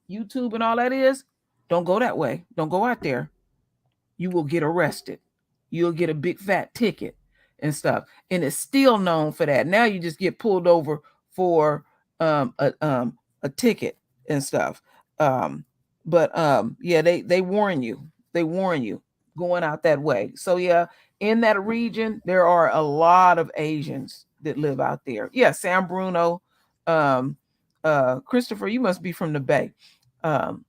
YouTube and all that is, don't go that way. Don't go out there. You will get arrested. You'll get a big fat ticket and stuff. And it's still known for that. Now you just get pulled over for a ticket and stuff. But yeah, they warn you. They warn you going out that way. So yeah, in that region, there are a lot of Asians that live out there. Yeah, San Bruno, um, Christopher, you must be from the Bay, and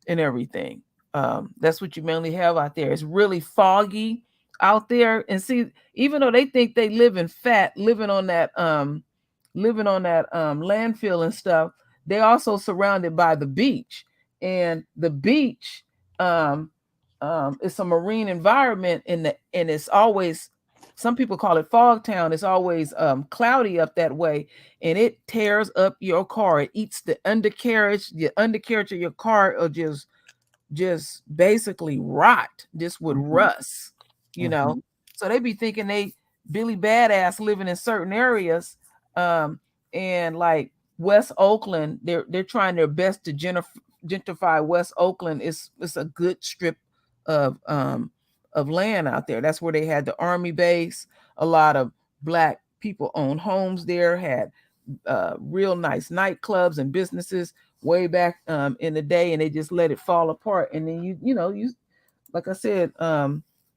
everything. That's what you mainly have out there. It's really foggy out there. And see, even though they think they live in fat, living on that landfill and stuff, they also surrounded by the beach. And the beach it's a marine environment and it's always, some people call it fog town. It's always cloudy up that way, and it tears up your car. It eats the undercarriage of your car, or just basically rot, just would rust, you know. So they be thinking they Billy Badass living in certain areas, and like West Oakland, they're trying their best to gentrify West Oakland. It's a good strip of land out there. That's where they had the army base. A lot of black people owned homes there, had real nice nightclubs and businesses way back in the day, and they just let it fall apart. And then you like I said,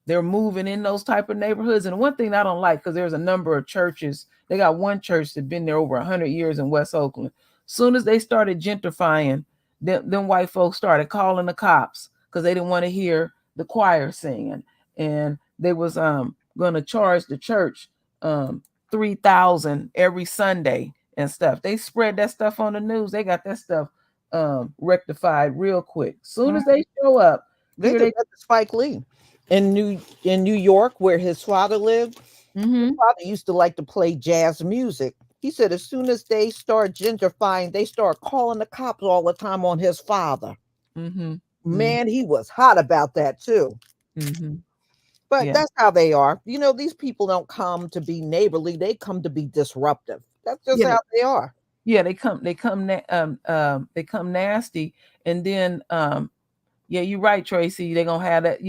they're moving in those type of neighborhoods. And one thing I don't like, because there's a number of churches, they got one church that's been there over 100 years in West Oakland. Soon as they started gentrifying, them white folks started calling the cops because they didn't want to hear the choir singing, and they was going to charge the church $3,000 every Sunday and stuff. They spread that stuff on the news. They got that stuff rectified real quick. Soon as they show up, They did that to Spike Lee in New York, where his father lived. His father used to like to play jazz music. He said as soon as they start gentrifying, they start calling the cops all the time on his father. Man, he was hot about that too. But that's how they are. You know, these people don't come to be neighborly; they come to be disruptive. That's just how they are. Yeah, they come nasty, and then yeah, you're right, Tracy. They're gonna have that,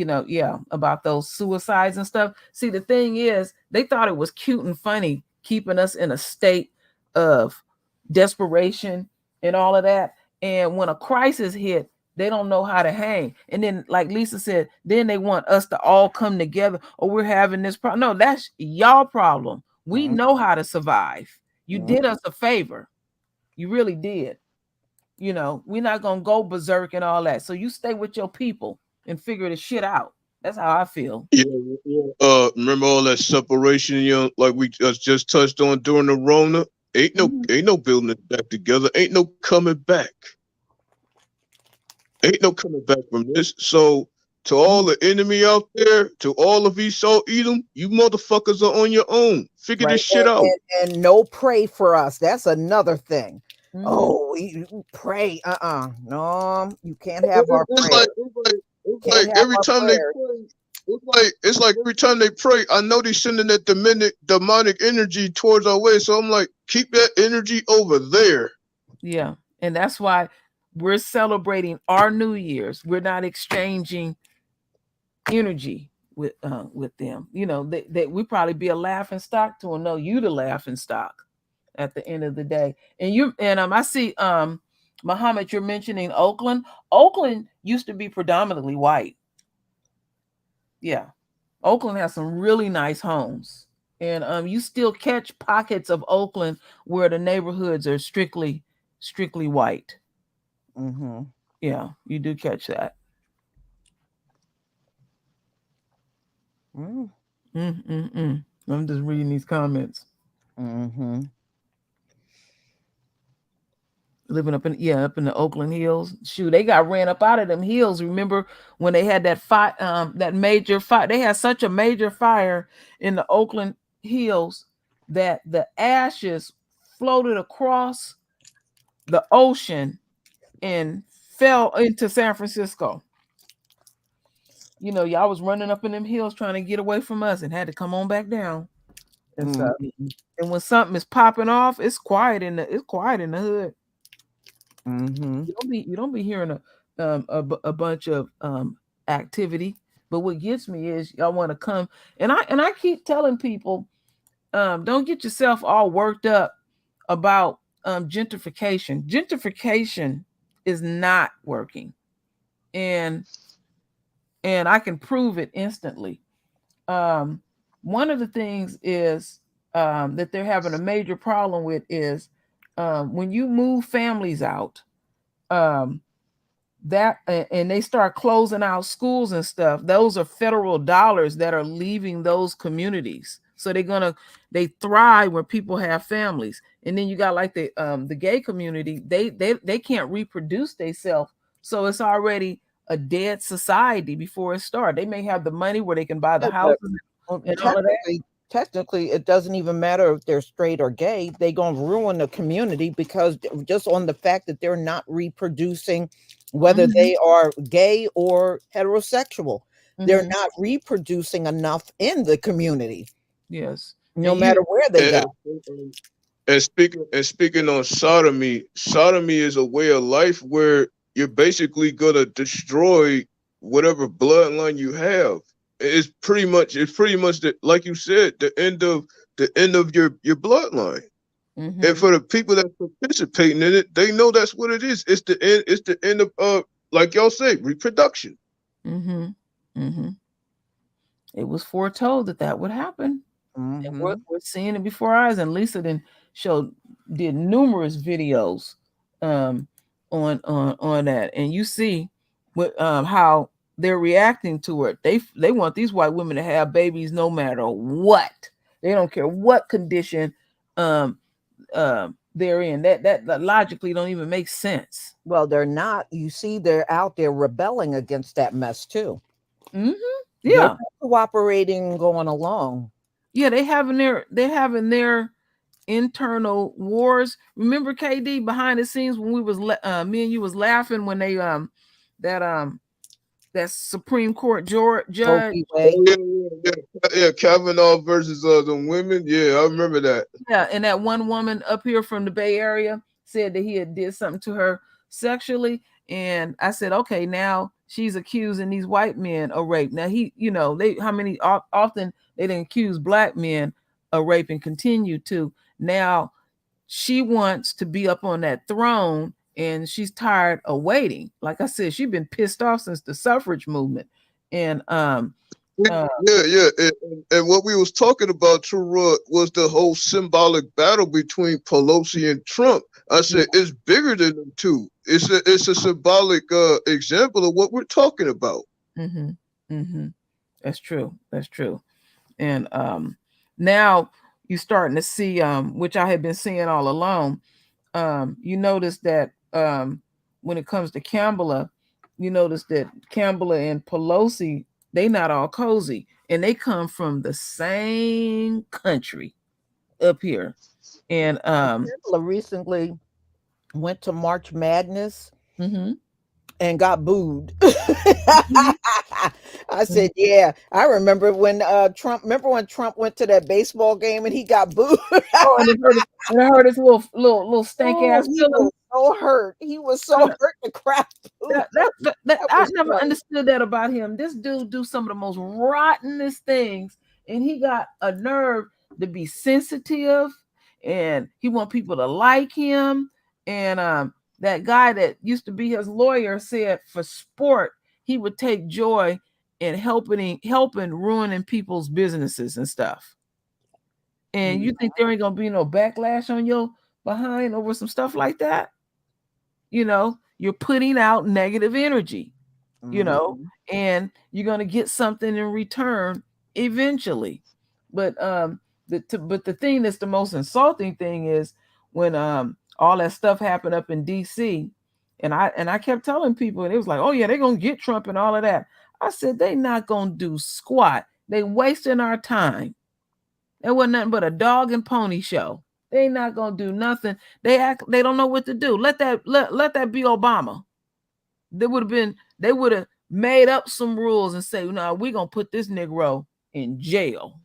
about those suicides and stuff. See, the thing is, they thought it was cute and funny keeping us in a state of desperation and all of that. And when a crisis hit, they don't know how to hang. And then, like Lisa said, then they want us to all come together. Or we're having this problem. No, that's y'all problem. We know how to survive. You did us a favor. You really did. We're not gonna go berserk and all that. So you stay with your people and figure the shit out. That's how I feel. Yeah. Remember all that separation, like we just touched on during the Rona? Ain't no building it back together. Ain't no coming back. Ain't no coming back from this. So to all the enemy out there, to all of Esau Edom, you motherfuckers are on your own. Figure this shit out. And no pray for us. That's another thing. Oh, we pray. No, you can't have our prayer. It's like every time they pray, it's like every time they pray, I know they're sending that demonic energy towards our way. So I'm like, keep that energy over there. Yeah, and that's why we're celebrating our New Year's. We're not exchanging energy with them. That we probably be a laughing stock to them. No, you the laughing stock at the end of the day. And I see Muhammad, you're mentioning Oakland. Oakland used to be predominantly white. Yeah. Oakland has some really nice homes. And you still catch pockets of Oakland where the neighborhoods are strictly white. Yeah, you do catch that. I'm just reading these comments. Living up in the Oakland Hills. Shoot, they got ran up out of them hills. Remember when they had that that major fire? They had such a major fire in the Oakland Hills that the ashes floated across the ocean and fell into San Francisco. Y'all was running up in them hills trying to get away from us and had to come on back down and stuff. And when something is popping off, it's quiet in the hood. Mm-hmm. You don't be hearing a bunch of activity. But what gets me is y'all want to come, and I keep telling people, don't get yourself all worked up about gentrification. Gentrification is not working, and I can prove it instantly. Um, One of the things is that they're having a major problem with is when you move families out, um, and they start closing out schools and stuff. Those are federal dollars that are leaving those communities. So they thrive when people have families. And then you got like the gay community. They can't reproduce themselves, so it's already a dead society before it starts. They may have the money where they can buy the Yeah, but houses and all of that. technically, it doesn't even matter if they're straight or gay. They gonna ruin the community because just on the fact that they're not reproducing, whether Mhm, they are gay or heterosexual, they're mhm. not reproducing enough in the community, Yes, no and you matter where they go. And speaking on sodomy, sodomy is a way of life where you're basically gonna destroy whatever bloodline you have. It's pretty much like you said, the end of your bloodline. And mhm, for the people that participating in it, they know that's what it is. It's the end of like y'all say, reproduction. mhm, mhm. It was foretold that that would happen. And Hmm. we're seeing it before our eyes. And Lisa did numerous videos um, on that, and you see what how they're reacting to it. They want these white women to have babies no matter what. They don't care what condition um, they're in. That logically don't even make sense. Well, they're not. You see, they're out there rebelling against that mess too. Hmm. They're Yeah, not cooperating and going along. yeah. They're having their internal wars. Remember KD behind the scenes when me and you was laughing when they that that Supreme Court Roe judge. v. Oh Wade. yeah. Kavanaugh versus the women. Yeah, I remember that. Yeah, and that one woman up here from the Bay Area said that he had did something to her sexually, and I said, okay, now she's accusing these white men of rape. Now they how many often they didn't accuse black men of rape and continue to. Now she wants to be up on that throne, and she's tired of waiting. Like I said, she's been pissed off since the suffrage movement, and uh, Yeah. And what we was talking about, True, was the whole symbolic battle between Pelosi and Trump. I said it's bigger than them two. It's a symbolic example of what we're talking about. mm-hmm, mm-hmm. That's true. That's true. And now you're starting to see, which I had been seeing all along. You notice that when it comes to Kamala, you notice that Kamala and Pelosi, they not all cozy, and they come from the same country up here. And Angela recently went to March Madness mhm, and got booed. mhm, I mhm. said, "Yeah, I remember when Trump. Remember when Trump went to that baseball game and he got booed? Oh, and I heard his little stank Oh, ass he feeling. was so hurt. He was so hurt. The crap booed him. That That I was never funny. understood that about him. This dude do some of the most rottenest things, and he got a nerve to be sensitive, and he want people to like him. And that guy that used to be his lawyer said for sport he would take joy in helping ruining people's businesses and stuff. And you think there ain't gonna be no backlash on your behind over some stuff like that? You're putting out negative energy, you know, Mhm. and you're going to get something in return eventually. But the thing that's the most insulting thing is when all that stuff happened up in DC, and I kept telling people, and it was like, oh yeah, they're going to get Trump and all of that. I said they not going to do squat. They wasting our time. It wasn't nothing but a dog and pony show. They not gonna do nothing. They don't know what to do. Let that be Obama. They would have made up some rules and say, no, we're gonna put this Negro in jail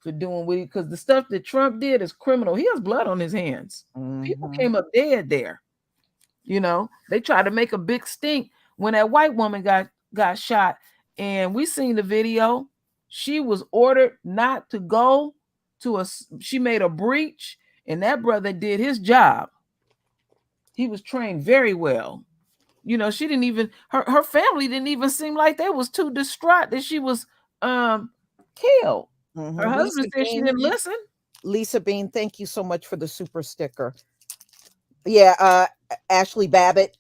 for doing what because the stuff that Trump did is criminal. He has blood on his hands. People Mhm. came up dead there. You know, they tried to make a big stink when that white woman got shot, and we seen the video. She was ordered not to go to a. She made a breach, and that brother did his job. He was trained very well. You know, she didn't even her family didn't even seem like they was too distraught that she was um killed. Her Lisa husband said she Bean, didn't listen. Lisa Bean, thank you so much for the super sticker. Yeah, Ashley Babbitt.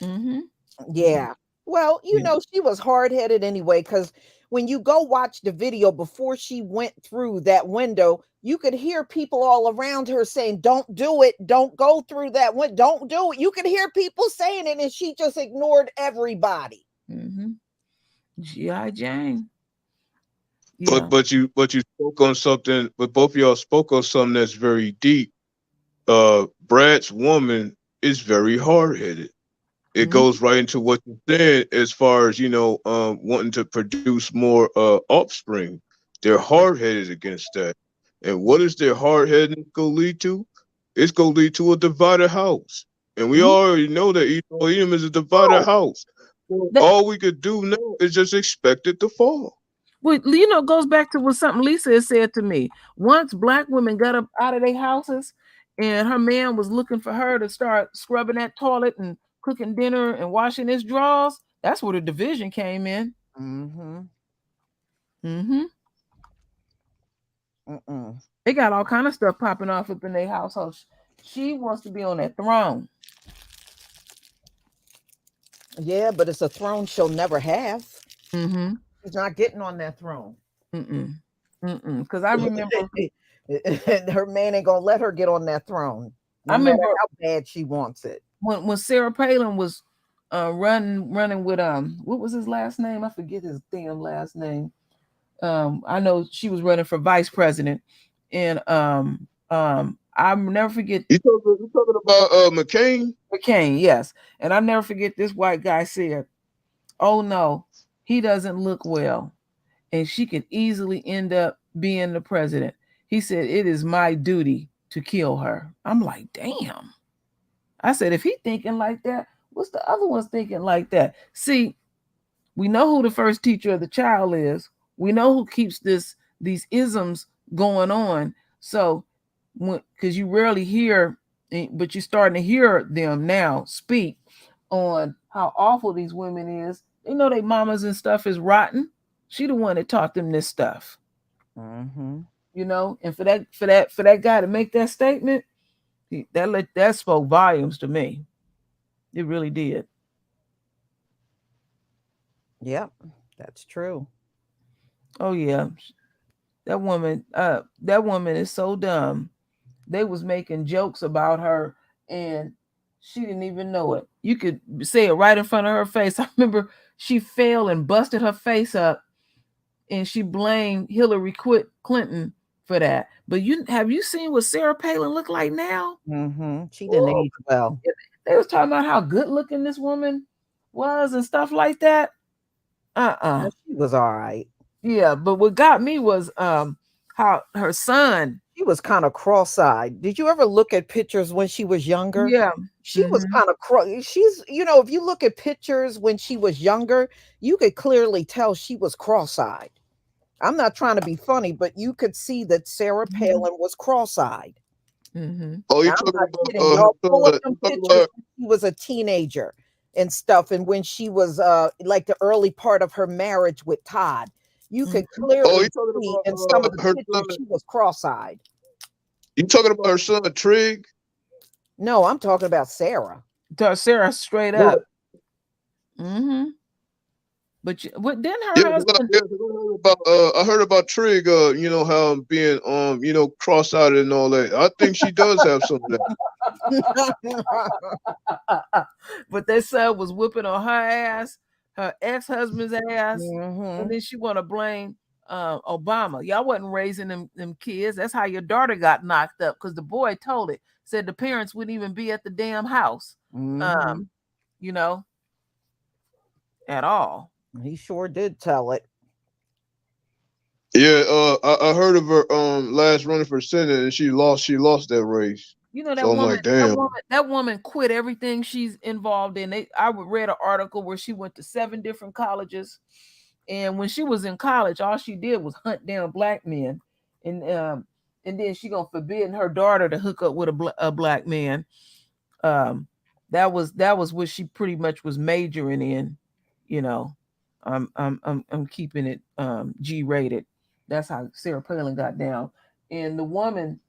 Mm-hmm. Yeah. Well, you Yeah. know, she was hard headed anyway, because when you go watch the video before she went through that window, you could hear people all around her saying, "Don't do it. Don't go through that window. Don't do it." You could hear people saying it, and she just ignored everybody. Mm-hmm. G.I. Jane. But Yeah. you spoke on something. But both of y'all spoke on something that's very deep. Brad's woman is very hard headed. It Mm-hmm. goes right into what you said as far as wanting to produce more offspring. They're hard headed against that. And what is their hard headedness going to lead to? It's going to lead to a divided house. And we Mhm. already know that Edom is a divided Oh, house. So That, all we could do now is just expect it to fall. well, you know, it goes back to what something Lisa has said to me. Once black women got up out of their houses and her man was looking for her to start scrubbing that toilet and cooking dinner and washing his drawers, that's where the division came in. mm-hmm. Mm-hmm. Mm-mm. They got all kind of stuff popping off up in their household. She wants to be on that throne. Yeah, but it's a throne she'll never have. Mm-hmm. She's not getting on that throne. Mm-mm. Mm-mm. Because I remember, And her man ain't gonna let her get on that throne, I no matter remember how bad she wants it. when Sarah Palin was running with what was his last name? I forget his damn last name. I know she was running for vice president, and I'll never forget You talking about McCain? McCain, yes, and I'll never forget this white guy said, "Oh no, he doesn't look well, and she could easily end up being the president." He said, "It is my duty to kill her." I'm like, damn. I said, if he thinking like that, what's the other ones thinking like that? See, we know who the first teacher of the child is. We know who keeps these isms going on. So, because you rarely hear, but you're starting to hear them now speak on how awful these women is. They know they mamas and stuff is rotten. She the one that taught them this stuff, Mm-hmm. you know. And for that guy to make that statement, that spoke volumes to me. It really did. Yep, that's true. Oh yeah, that woman is so dumb. They was making jokes about her, and she didn't even know it. You could say it right in front of her face. I remember she fell and busted her face up, and she blamed Hillary Clinton for that. But have you seen what Sarah Palin look like now? Mm-hmm. She didn't Oh, age well. they was talking about how good looking this woman was and stuff like that. Uh-uh. She was all right. Yeah, but what got me was how her son. She was kind of cross-eyed. Did you ever look at pictures when she was younger? Yeah. She was Hmm. kind of she's, if you look at pictures when she was younger, you could clearly tell she was cross-eyed. I'm not trying to be funny, but you could see that Sarah Hmm. Palin was cross-eyed. Hmm. Oh, you Now, I'm talking not about kidding. Y'all pull up you some talking pictures about when she was a teenager and stuff, and when she was like the early part of her marriage with Todd. You could Hmm. oh clearly you talking see in some of the about her pictures son? she was cross-eyed. You talking about her son Trig? No, I'm talking about Sarah. Sarah straight Yeah, up. Hmm. But what didn't yeah, her husband? 'cause I heard about Trig. How I'm being cross-eyed and all that. I think she does have some of that. But that son was whooping on her ass, her ex-husband's ass, and Hmm. then she want to blame Obama. Y'all wasn't raising them kids. That's how your daughter got knocked up because the boy told it. Said the parents wouldn't even be at the damn house, Hmm. um, you know, at all. He sure did tell it. Yeah, I heard of her last running for senate and she lost that race. You know So I'm like, damn. that woman quit everything she's involved in. I read an article where she went to 7 different colleges, and when she was in college, all she did was hunt down black men, and then she gonna forbid her daughter to hook up with a black man. Um, that was what she pretty much was majoring in. You know, I'm keeping it G rated. That's how Sarah Palin got down, and the woman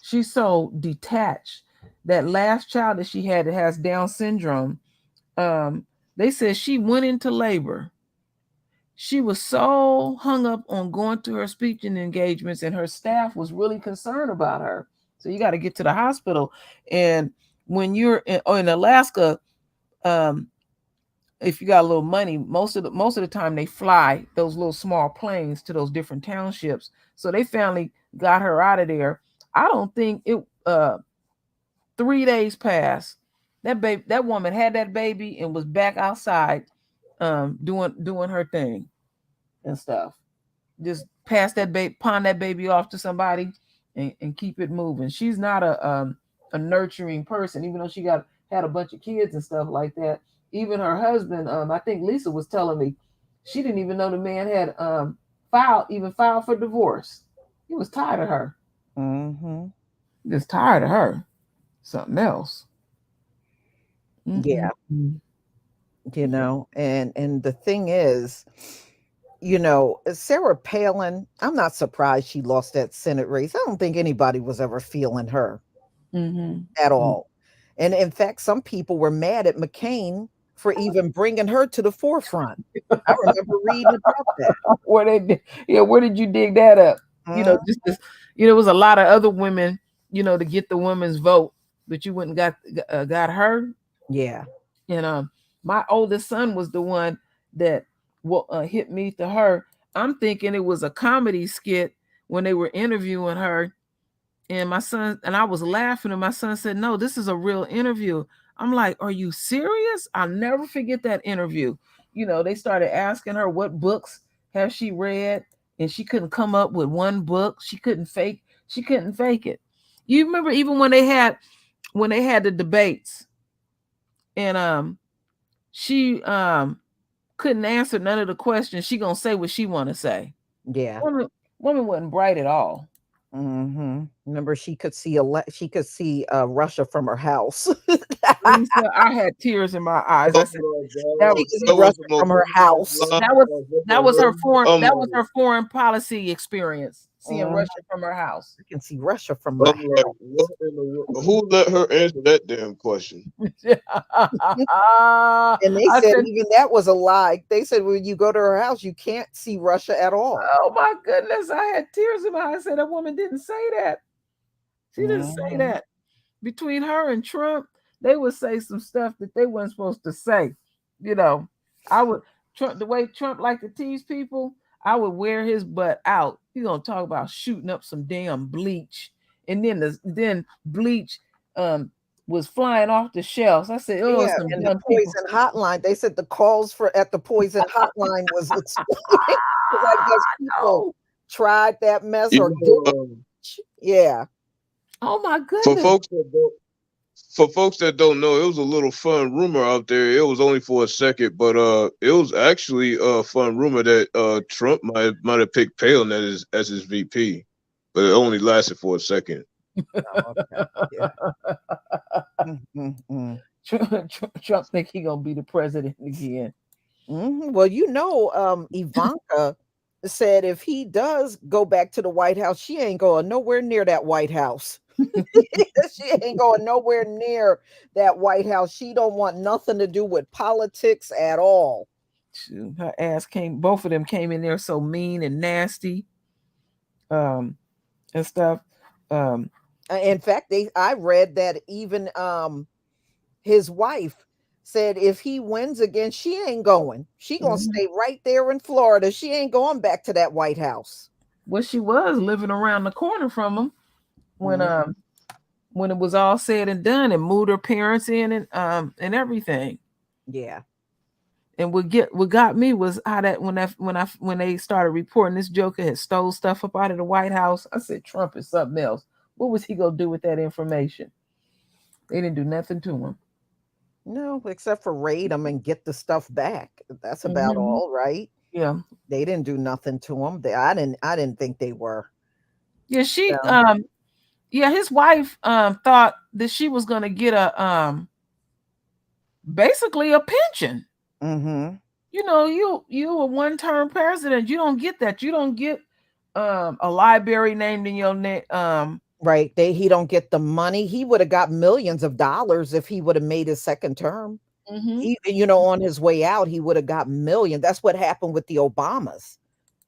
she's so detached. That last child that she had that has Down syndrome, they said she went into labor. She was so hung up on going to her speaking engagements, and her staff was really concerned about her. So you got to get to the hospital. And when you're in Alaska, um, if you got a little money, most of the time they fly those little small planes to those different townships. So they finally got her out of there. I don't think it 3 days passed. That woman had that baby and was back outside doing her thing and stuff. Just pass that baby, pawn that baby off to somebody and keep it moving. She's not a nurturing person, even though she had a bunch of kids and stuff like that. Even her husband, I think Lisa was telling me, she didn't even know the man had filed for divorce. He was tired of her. Mm-hmm. Just tired of her. Something else. Yeah. Mm-mm. You know, and the thing is, you know, Sarah Palin, I'm not surprised she lost that Senate race. I don't think anybody was ever feeling her Mm-hmm. at all. And in fact, some people were mad at McCain for even bringing her to the forefront. I remember reading about that. Where did you dig that up? You know, Mhm. just this, it was a lot of other women, to get the women's vote, but you wouldn't got her. Yeah. And my oldest son was the one that hit me to her. I'm thinking it was a comedy skit when they were interviewing her, and my son and I was laughing, and my son said, "No, this is a real interview." I'm like, "Are you serious?" I'll never forget that interview. They started asking her what books has she read, and she couldn't come up with one book. She couldn't fake it. You remember even when they had the debates, and she couldn't answer none of the questions. She gonna say what she want to say. Yeah. Woman wasn't bright at all. Mm-hmm. Remember, she could see Russia from her house. Lisa, I had tears in my eyes. I said that She was could see That was Russia the most from her house. that was that was like, her foreign policy experience, seeing Mhm. Russia from her house. You can see Russia from her I'm like, what house. in the world? Who let her answer that damn question? And they I said said, even that was a lie. They said when you go to her house, you can't see Russia at all. "Oh my goodness!" I had tears in my eyes. I said, "That woman didn't say that. She didn't say Mhm. that." Between her and Trump, they would say some stuff that they weren't supposed to say. You know, I would Trump the way Trump liked to tease people. I would wear his butt out. He's gonna talk about shooting up some damn bleach, and then bleach was flying off the shelves. I said, "Oh, Yeah, some and the dumb people." poison hotline, they said the calls for at the poison hotline was exploding because I guess people No. tried that mess You or did. know, Yeah, Oh my for goodness. folks that don't, for folks that don't know, it was a little fun rumor out there. It was only for a second, but it was actually a fun rumor that Trump might have picked Palin as his VP, but it only lasted for a second. oh, okay, yeah. Mm. Trump think he gonna be the president again. Mhm. Well, Ivanka said if he does go back to the White House, she ain't going nowhere near that White House. She ain't going nowhere near that White House. She don't want nothing to do with politics at all. Her ass came. Both of them came in there so mean and nasty, um, and stuff. Um, In fact, I read that even his wife said if he wins again, she ain't going. She gonna mhm. stay right there in Florida. She ain't going back to that White House. Well, she was living around the corner from him when Mhm. when it was all said and done, and moved her parents in and everything. Yeah. And what got me was how that when they started reporting this Joker had stole stuff up out of the White House. I said Trump is something else. What was he gonna do with that information? They didn't do nothing to him. No, except for raid them and get the stuff back. That's about Hmm. all, right? Yeah, They didn't do nothing to him. I didn't think they were. yeah. No. Yeah. His wife thought that she was gonna get a basically a pension. Mhm. You a one-term president. You don't get that. You don't get a library named in your name. Right. He don't get the money. He would have got millions of dollars if he would have made his second term. Hmm. On his way out, he would have got millions. That's what happened with the Obamas.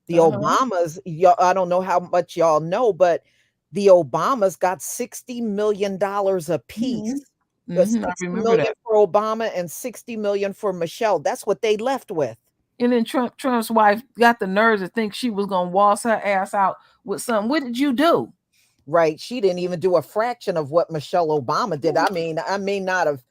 The Uh-huh. Obamas, y'all, I don't know how much y'all know, but the Obamas got $60 million a piece. Hmm. The I 60 remember million that. for Obama and 60 million for Michelle. That's what they left with. And then Trump's wife got the nerves to think she was gonna waltz her ass out with something. What did you do? Right. She didn't even do a fraction of what Michelle Obama did. I may not have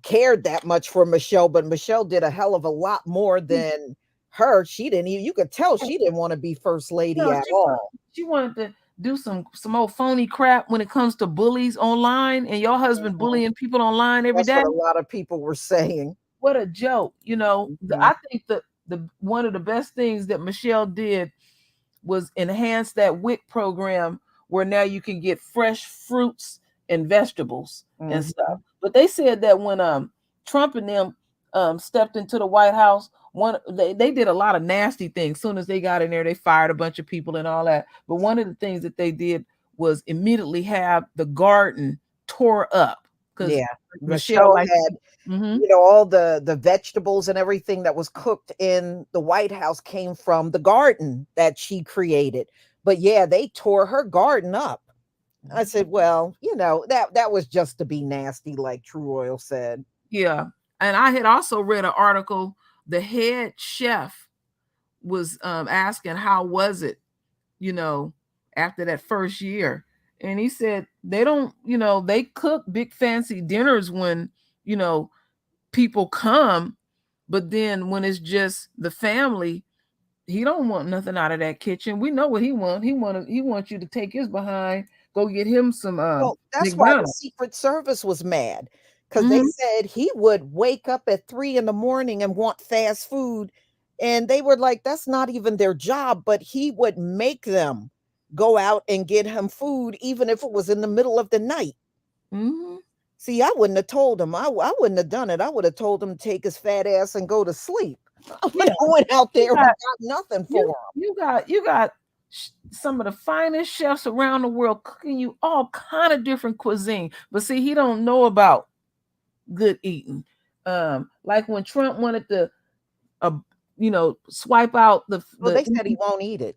cared that much for Michelle, but Michelle did a hell of a lot more than her. She didn't even, you could tell she didn't want to be first lady No, at all. she wanted to do some old phony crap when it comes to bullies online, and your husband Mhm. bullying people online every That's day. what a lot of people were saying. What a joke. Mhm. I think that the one of the best things that Michelle did was enhance that WIC program where now you can get fresh fruits and vegetables and stuff. Mhm. But they said that when Trump and them stepped into the White House, they did a lot of nasty things. Soon as they got in there, they fired a bunch of people and all that. But one of the things that they did was immediately have the garden tore up because Yeah. Michelle Michelle like. had, Hmm. all the vegetables and everything that was cooked in the White House came from the garden that she created. But yeah, they tore her garden up. I said, well, that was just to be nasty, like True Oil said. Yeah. And I had also read an article. The head chef was asking how was it, you know, after that first year. And he said they don't, they cook big fancy dinners when, you know, people come, but then when it's just the family, he don't want nothing out of that kitchen. We know what he want. He wants you to take his behind, go get him some Well, that's why the McDonald's. Secret Service was mad because they Hmm. said he would wake up at 3 in the morning and want fast food. And they were like, that's not even their job, but he would make them go out and get him food, even if it was in the middle of the night. Hmm. See, I wouldn't have told him. I wouldn't have done it. I would have told him to take his fat ass and go to sleep. I would Yeah. have went out You there and got got nothing you for him. you got some of the finest chefs around the world cooking you all kind of different cuisine. But see, he don't know about good eating. Like when Trump wanted to, uh, swipe out Well, the they said he won't eat it.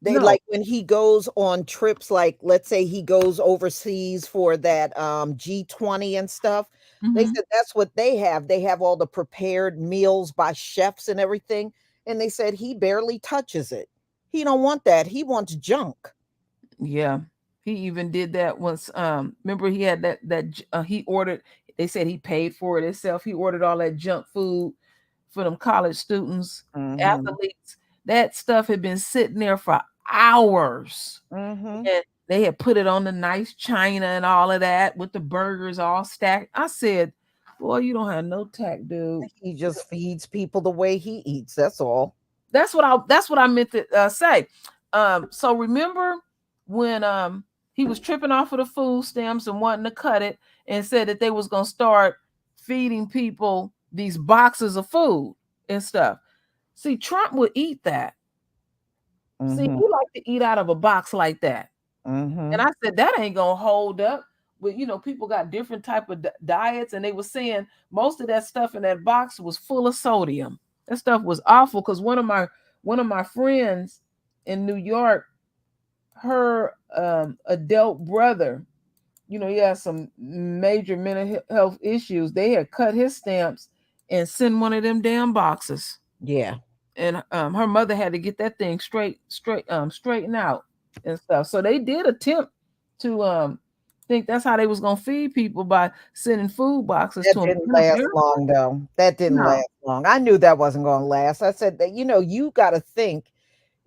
They no. like when he goes on trips, like let's say he goes overseas for that G20 and stuff. They Hmm. said that's what they have. They have all the prepared meals by chefs and everything. And they said he barely touches it. He don't want that. He wants junk. Yeah, he even did that once. Remember he had he ordered. They said he paid for it himself. He ordered all that junk food for them college students, Mhm. athletes. That stuff had been sitting there for hours, Mhm. and they had put it on the nice china and all of that with the burgers all stacked. I said, "Boy, you don't have no tact, dude." He just feeds people the way he eats. That's all. That's what I meant to say. So remember when he was tripping off of the food stamps and wanting to cut it and said that they was gonna start feeding people these boxes of food and stuff. See, Trump would eat that. See, Mhm. he like to eat out of a box like that. And Mhm. I said that ain't gonna hold up. But people got different type of diets, and they were saying most of that stuff in that box was full of sodium. That stuff was awful because one of my friends in New York, her adult brother, he had some major mental health issues. They had cut his stamps and sent one of them damn boxes, Yeah. and her mother had to get that thing straightened out and stuff. So they did attempt to think that's how they was gonna feed people by sending food boxes That to them. didn't last long, though. That didn't No. last long. I knew that wasn't gonna last. I said that, you gotta think,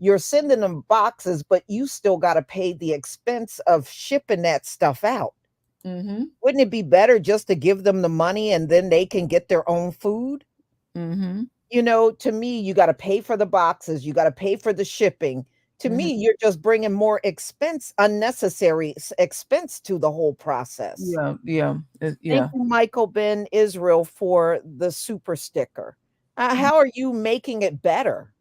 you're sending them boxes, but you still got to pay the expense of shipping that stuff out. Mm-hmm. Wouldn't it be better just to give them the money and then they can get their own food? Mm-hmm. To me, you got to pay for the boxes, you got to pay for the shipping. To me, Mm-hmm. you're just bringing more expense, unnecessary expense to the whole process. Yeah, yeah, Thank yeah. you, Michael Ben Israel, for the super sticker. How are you making it better?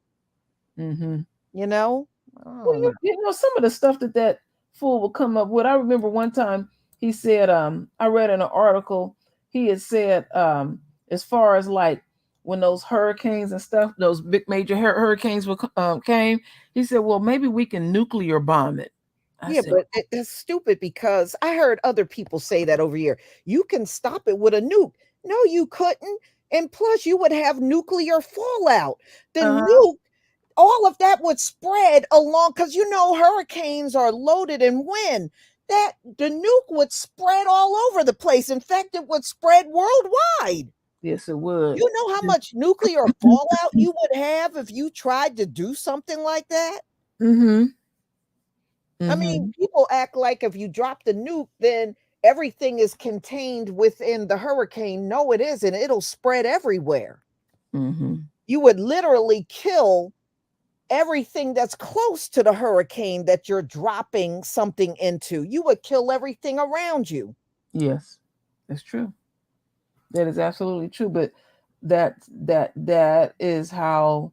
Mm-hmm. You know? I Well, don't know. some of the stuff that fool will come up with. I remember one time he said, I read in an article, he had said, as far as like when those hurricanes and stuff, those big major hurricanes came, he said, well, maybe we can nuclear bomb it. I Yeah, said, but it's stupid because I heard other people say that over here. You can stop it with a nuke. No, you couldn't. And plus, you would have nuclear fallout. The uh-huh. nuke, all of that would spread along because hurricanes are loaded in wind. That the nuke would spread all over the place. In fact, it would spread worldwide. Yes, it would. You know how much nuclear fallout you would have if you tried to do something like that? Mm-hmm. I mean, Mm-hmm. people act like if you drop the nuke, then everything is contained within the hurricane. No, it isn't. It'll spread everywhere. Mm-hmm. You would literally kill everything that's close to the hurricane that you're dropping something into. You would kill everything around you. Yes, that's true. That is absolutely true. But that is how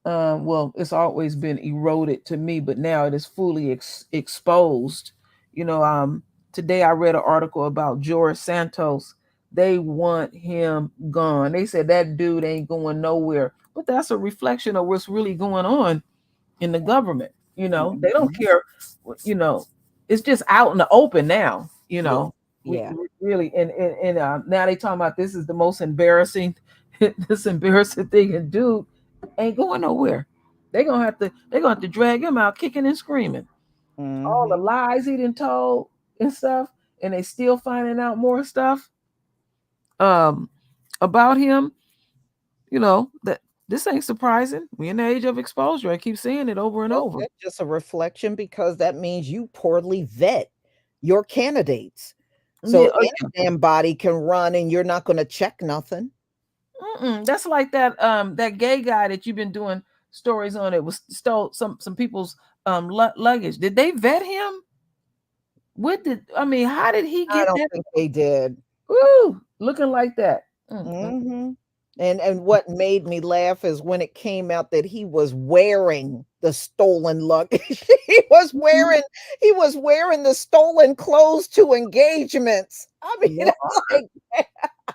well, it's always been eroded to me, but now it is fully exposed. You know, today I read an article about George Santos. They want him gone. They said that dude ain't going nowhere. But that's a reflection of what's really going on in the government. They don't Mhm. care. You know, it's just out in the open now. Yeah. Yeah. We really and now they talking about this is the most embarrassing, this embarrassing thing, and dude ain't going nowhere. They're gonna have to drag him out kicking and screaming. All the Hmm. lies he done told and stuff, and they still finding out more stuff um about him. That this ain't surprising. We in the age of exposure. I keep saying it over and Well, over. that's just a reflection because that means you poorly vet your candidates. Yeah, So any damn body can run and you're not going to check nothing. That's like that gay guy that you've been doing stories on. It was stole some people's luggage. Did they vet him? How did he I get don't that? think they did. Woo, looking like that. Mhm. And what made me laugh is when it came out that he was wearing the stolen luggage. Mhm. He was wearing the stolen clothes to engagements. I mean, Lord, like,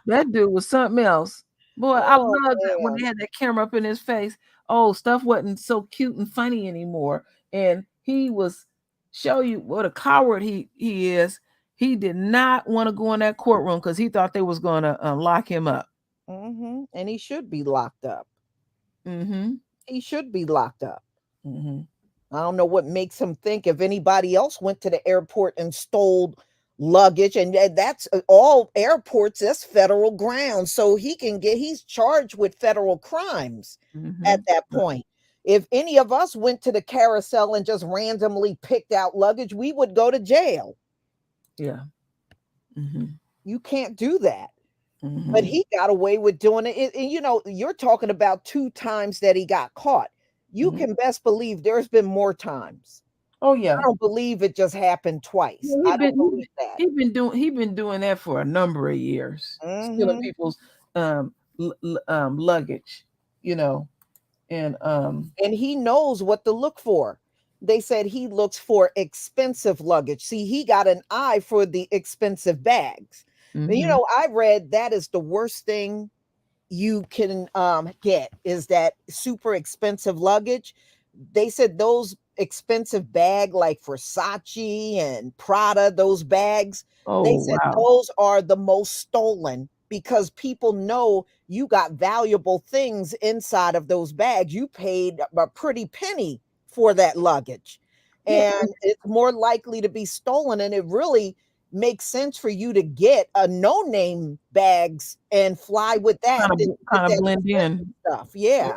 that dude was something else. Boy, I oh love that when man. they had that camera up in his face. Oh, stuff wasn't so cute and funny anymore. And he was show you what a coward he is. He did not want to go in that courtroom because he thought they was going to lock him up. And he should be locked up. Mm-hmm. He should be locked up. Mm-hmm. I don't know what makes him think if anybody else went to the airport and stole luggage, and that's all airports, that's federal ground. So he's charged with federal crimes Mm-hmm. at that point. If any of us went to the carousel and just randomly picked out luggage, we would go to jail. Yeah. Mm-hmm. You can't do that. But Mm-hmm. he got away with doing it. And you're talking about two times that he got caught. You Mm-hmm. can best believe there's been more times. Oh I yeah. don't believe it just happened twice. Yeah, I don't believe that. he been doing that for a number of years, stealing Mhm. people's luggage, you know, and And he knows what to look for. They said he looks for expensive luggage. See, he got an eye for the expensive bags. But, mhm. I read that is the worst thing you can get is that super expensive luggage. They said those expensive bag like Versace and Prada, those bags, they Oh said wow. those are the most stolen because people know you got valuable things inside of those bags. You paid a pretty penny for that luggage. Yeah. And it's more likely to be stolen. And it really make sense for you to get a no-name bags and fly with that than with kind of that blend expensive in. stuff. Yeah.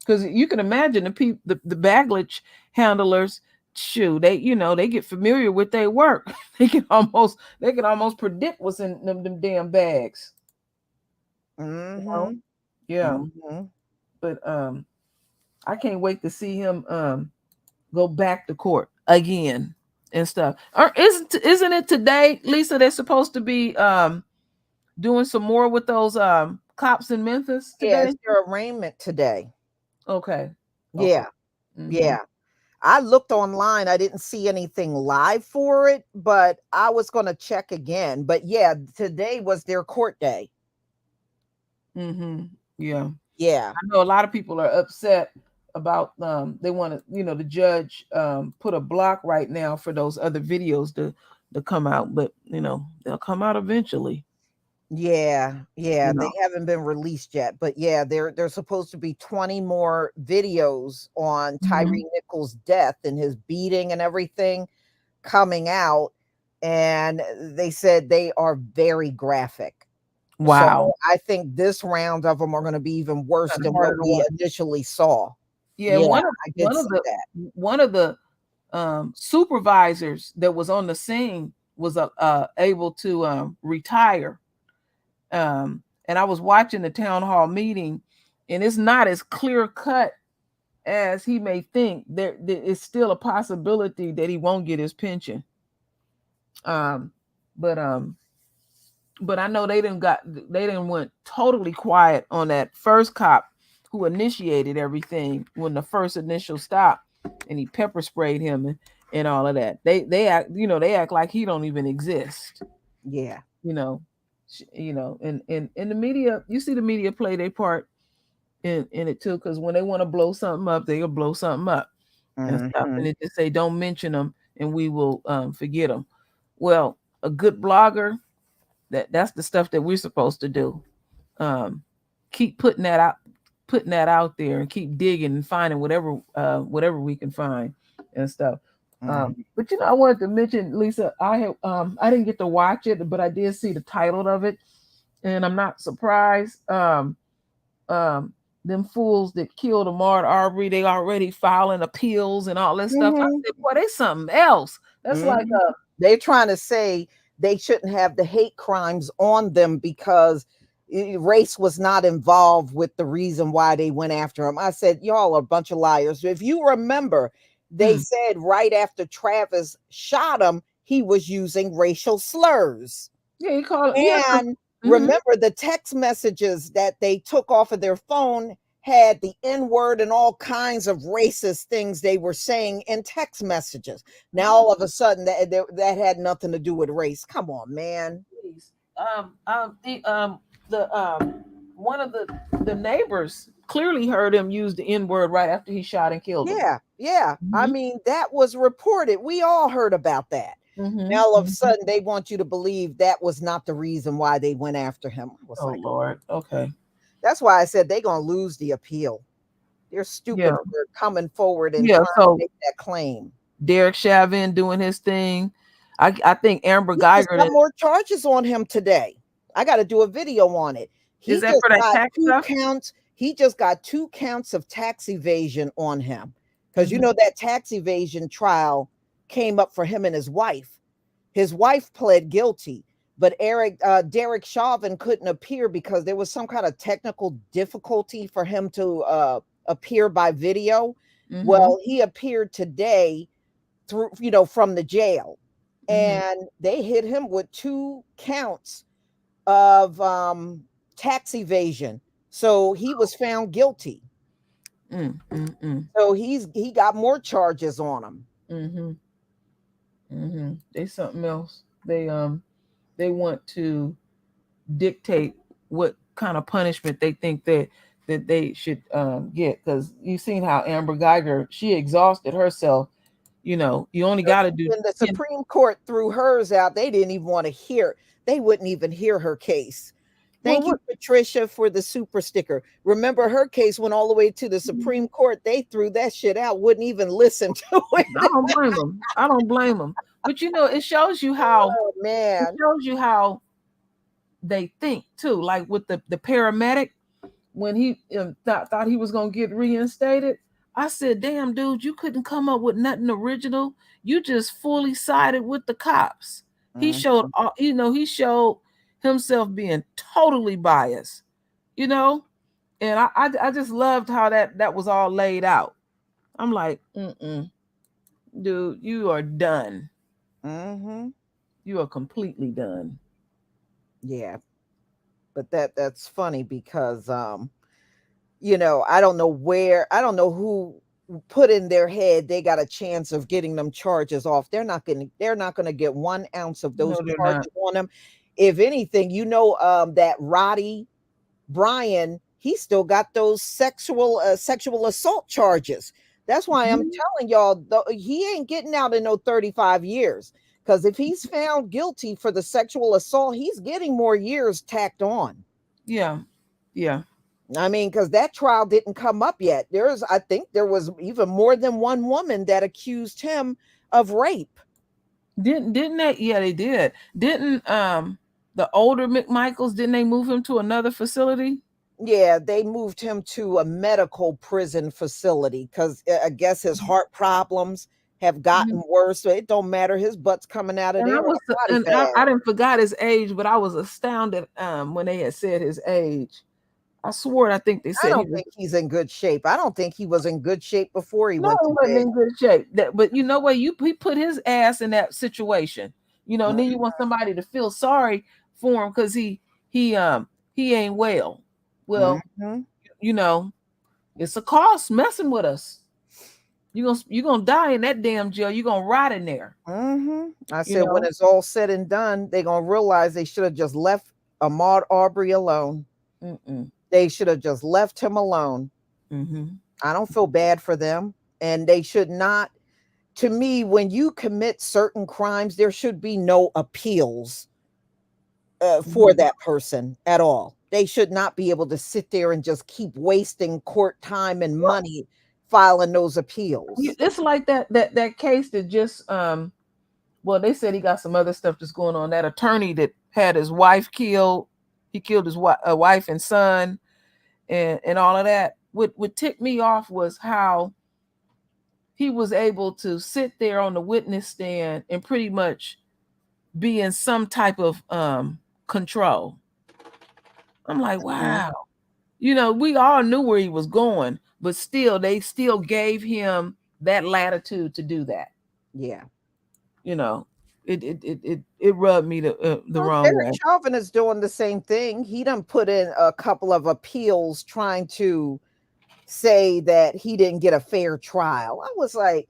Because you can imagine the baggage handlers, shoot, they they get familiar with their work. they can almost predict what's in them damn bags. You know? Mm-hmm. Yeah. Mm-hmm. But I can't wait to see him go back to court again and stuff. Or isn't it today, Lisa? They're supposed to be doing some more with those cops in Memphis Yeah, today. it's their arraignment today. Okay. Okay. Yeah. Mm-hmm. Yeah. I looked online. I didn't see anything live for it, but I was going to check again. But yeah, today was their court day. Mm-hmm. Yeah. Yeah. I know a lot of people are upset about they want to, the judge put a block right now for those other videos to come out, but they'll come out eventually. Yeah. Yeah. You They know. haven't been released yet. But yeah, there's supposed to be 20 more videos on Tyree Mhm. Nichols' death and his beating and everything coming out. And they said they are very graphic. So Wow. I think this round of them are going to be even worse Kind of than what harder to we watch. initially saw. Yeah, Yeah, one of I did see the that. one of the supervisors that was on the scene was able to retire. And I was watching the town hall meeting, and it's not as clear cut as he may think. There is still a possibility that he won't get his pension. Um, but I know they didn't went totally quiet on that first cop who initiated everything when the first initial stop, and he pepper sprayed him and all of that. They act like he don't even exist. Yeah. You know, and in the media, you see the media play their part in it too, because when they want to blow something up, they'll blow something up and stuff, and Mhm. they just say don't mention them and we will forget them. Well, a good blogger, that's the stuff that we're supposed to do. Keep putting that out there and keep digging and finding whatever we can find and stuff. Mhm. But I wanted to mention, Lisa, I didn't get to watch it, but I did see the title of it, and I'm not surprised. Them fools that killed Ahmaud Arbery, they already filing appeals and all that stuff. I Mhm. said, boy, they something else. That's like Mhm. They're trying to say they shouldn't have the hate crimes on them because race was not involved with the reason why they went after him. I said, y'all are a bunch of liars. If you remember, they said right after Travis shot him, he was using racial slurs. yeah, he called yeah. And Mhm. remember, the text messages that they took off of their phone had the N word and all kinds of racist things they were saying in text messages. Now, all of a sudden, that had nothing to do with race. Come on, man. Please. The one of the neighbors clearly heard him use the N word right after he shot and killed him. Yeah, yeah. I Mhm. mean, that was reported. We all heard about that. Mhm. Now, all of a Mhm. sudden, they want you to believe that was not the reason why they went after him. I was Oh like, Lord. Okay. that's why I said they're going to lose the appeal. They're Yeah. stupid for coming forward and Yeah. trying to So make that claim. Derek Chauvin doing his thing. I think Amber He just Geiger got more charges on him today. I got to do a video on it. is He that just for that got tax two stuff? counts. He just got 2 counts of tax evasion on him because Mhm. that tax evasion trial came up for him and his wife. His wife pled guilty, but Derek Chauvin couldn't appear because there was some kind of technical difficulty for him to appear by video. Mhm. Well, he appeared today through, from the jail, Mhm. and they hit him with 2 counts of tax evasion. So he was found guilty. So he got more charges on him. Mhm. Mhm. They something else. They want to dictate what kind of punishment they think that they should get, because you've seen how Amber Geiger, she exhausted herself. You only got to do When the 10. Supreme Court threw hers out, they didn't even want to hear. They wouldn't even hear her case. Well, Thank you, what? Patricia, for the super sticker. Remember, her case went all the way to the Supreme Court. They threw that shit out, wouldn't even listen to I it. don't blame them. I don't blame them. But it shows you how Oh, man. they think too. Like with the paramedic, when he thought he was gonna get reinstated, I said, "Damn, dude, you couldn't come up with nothing original. You just fully sided with the cops." He Mhm. showed, he showed himself being totally biased. You know, and I just loved how that was all laid out. I'm like, dude, you are done. Mhm. You are completely done. Yeah, but that's funny because I don't know who put in their head they got a chance of getting them charges off. They're not going to get 1 ounce of No, those they're not. charges on them. If anything, that Roddy Brian, he still got those sexual assault charges. That's why I'm Mhm. telling y'all, he ain't getting out in no 35 years. Because if he's found guilty for the sexual assault, he's getting more years tacked on. Yeah, yeah. I mean, because that trial didn't come up yet. I think there was even more than one woman that accused him of rape. Didn't they? Yeah, they did. Didn't the older McMichaels, didn't they move him to another facility? Yeah, they moved him to a medical prison facility because I guess his heart problems have Mhm. gotten worse. So it don't matter. His butt's coming out of And there I in was a body and bag. I didn't forgot his age, but I was astounded when they had said his age. I swore I think they I said he don't was think he's in good shape. I don't think he was in good shape before he no, went he to wasn't jail. in good shape. But you know what? He put his ass in that situation. And then you want somebody to feel sorry for him because he ain't well. Well, Mhm. you know, it's a cost messing with us. You gonna die in that damn jail. You're gonna rot in there. I You said, when know. it's all said and done, they're gonna realize they should have just left Ahmaud Arbery alone. Mm-mm. They should have just left him alone. Mm-hmm. I don't feel bad for them. And they should not, to me, when you commit certain crimes, there should be no appeals for Mm-hmm. that person at all. They should not be able to sit there and just keep wasting court time and money filing those appeals. It's like that case that just well, they said he got some other stuff that's going on. That attorney that had his wife killed, he killed his wife and son, and all of that. What ticked me off was how he was able to sit there on the witness stand and pretty much be in some type of control. I'm like, Mhm. wow. We all knew where he was going, but still, they still gave him that latitude to do that. Yeah. You know, it rubbed me the Well, wrong Derek way. Chauvin is doing the same thing. He done put in a couple of appeals trying to say that he didn't get a fair trial. I was like,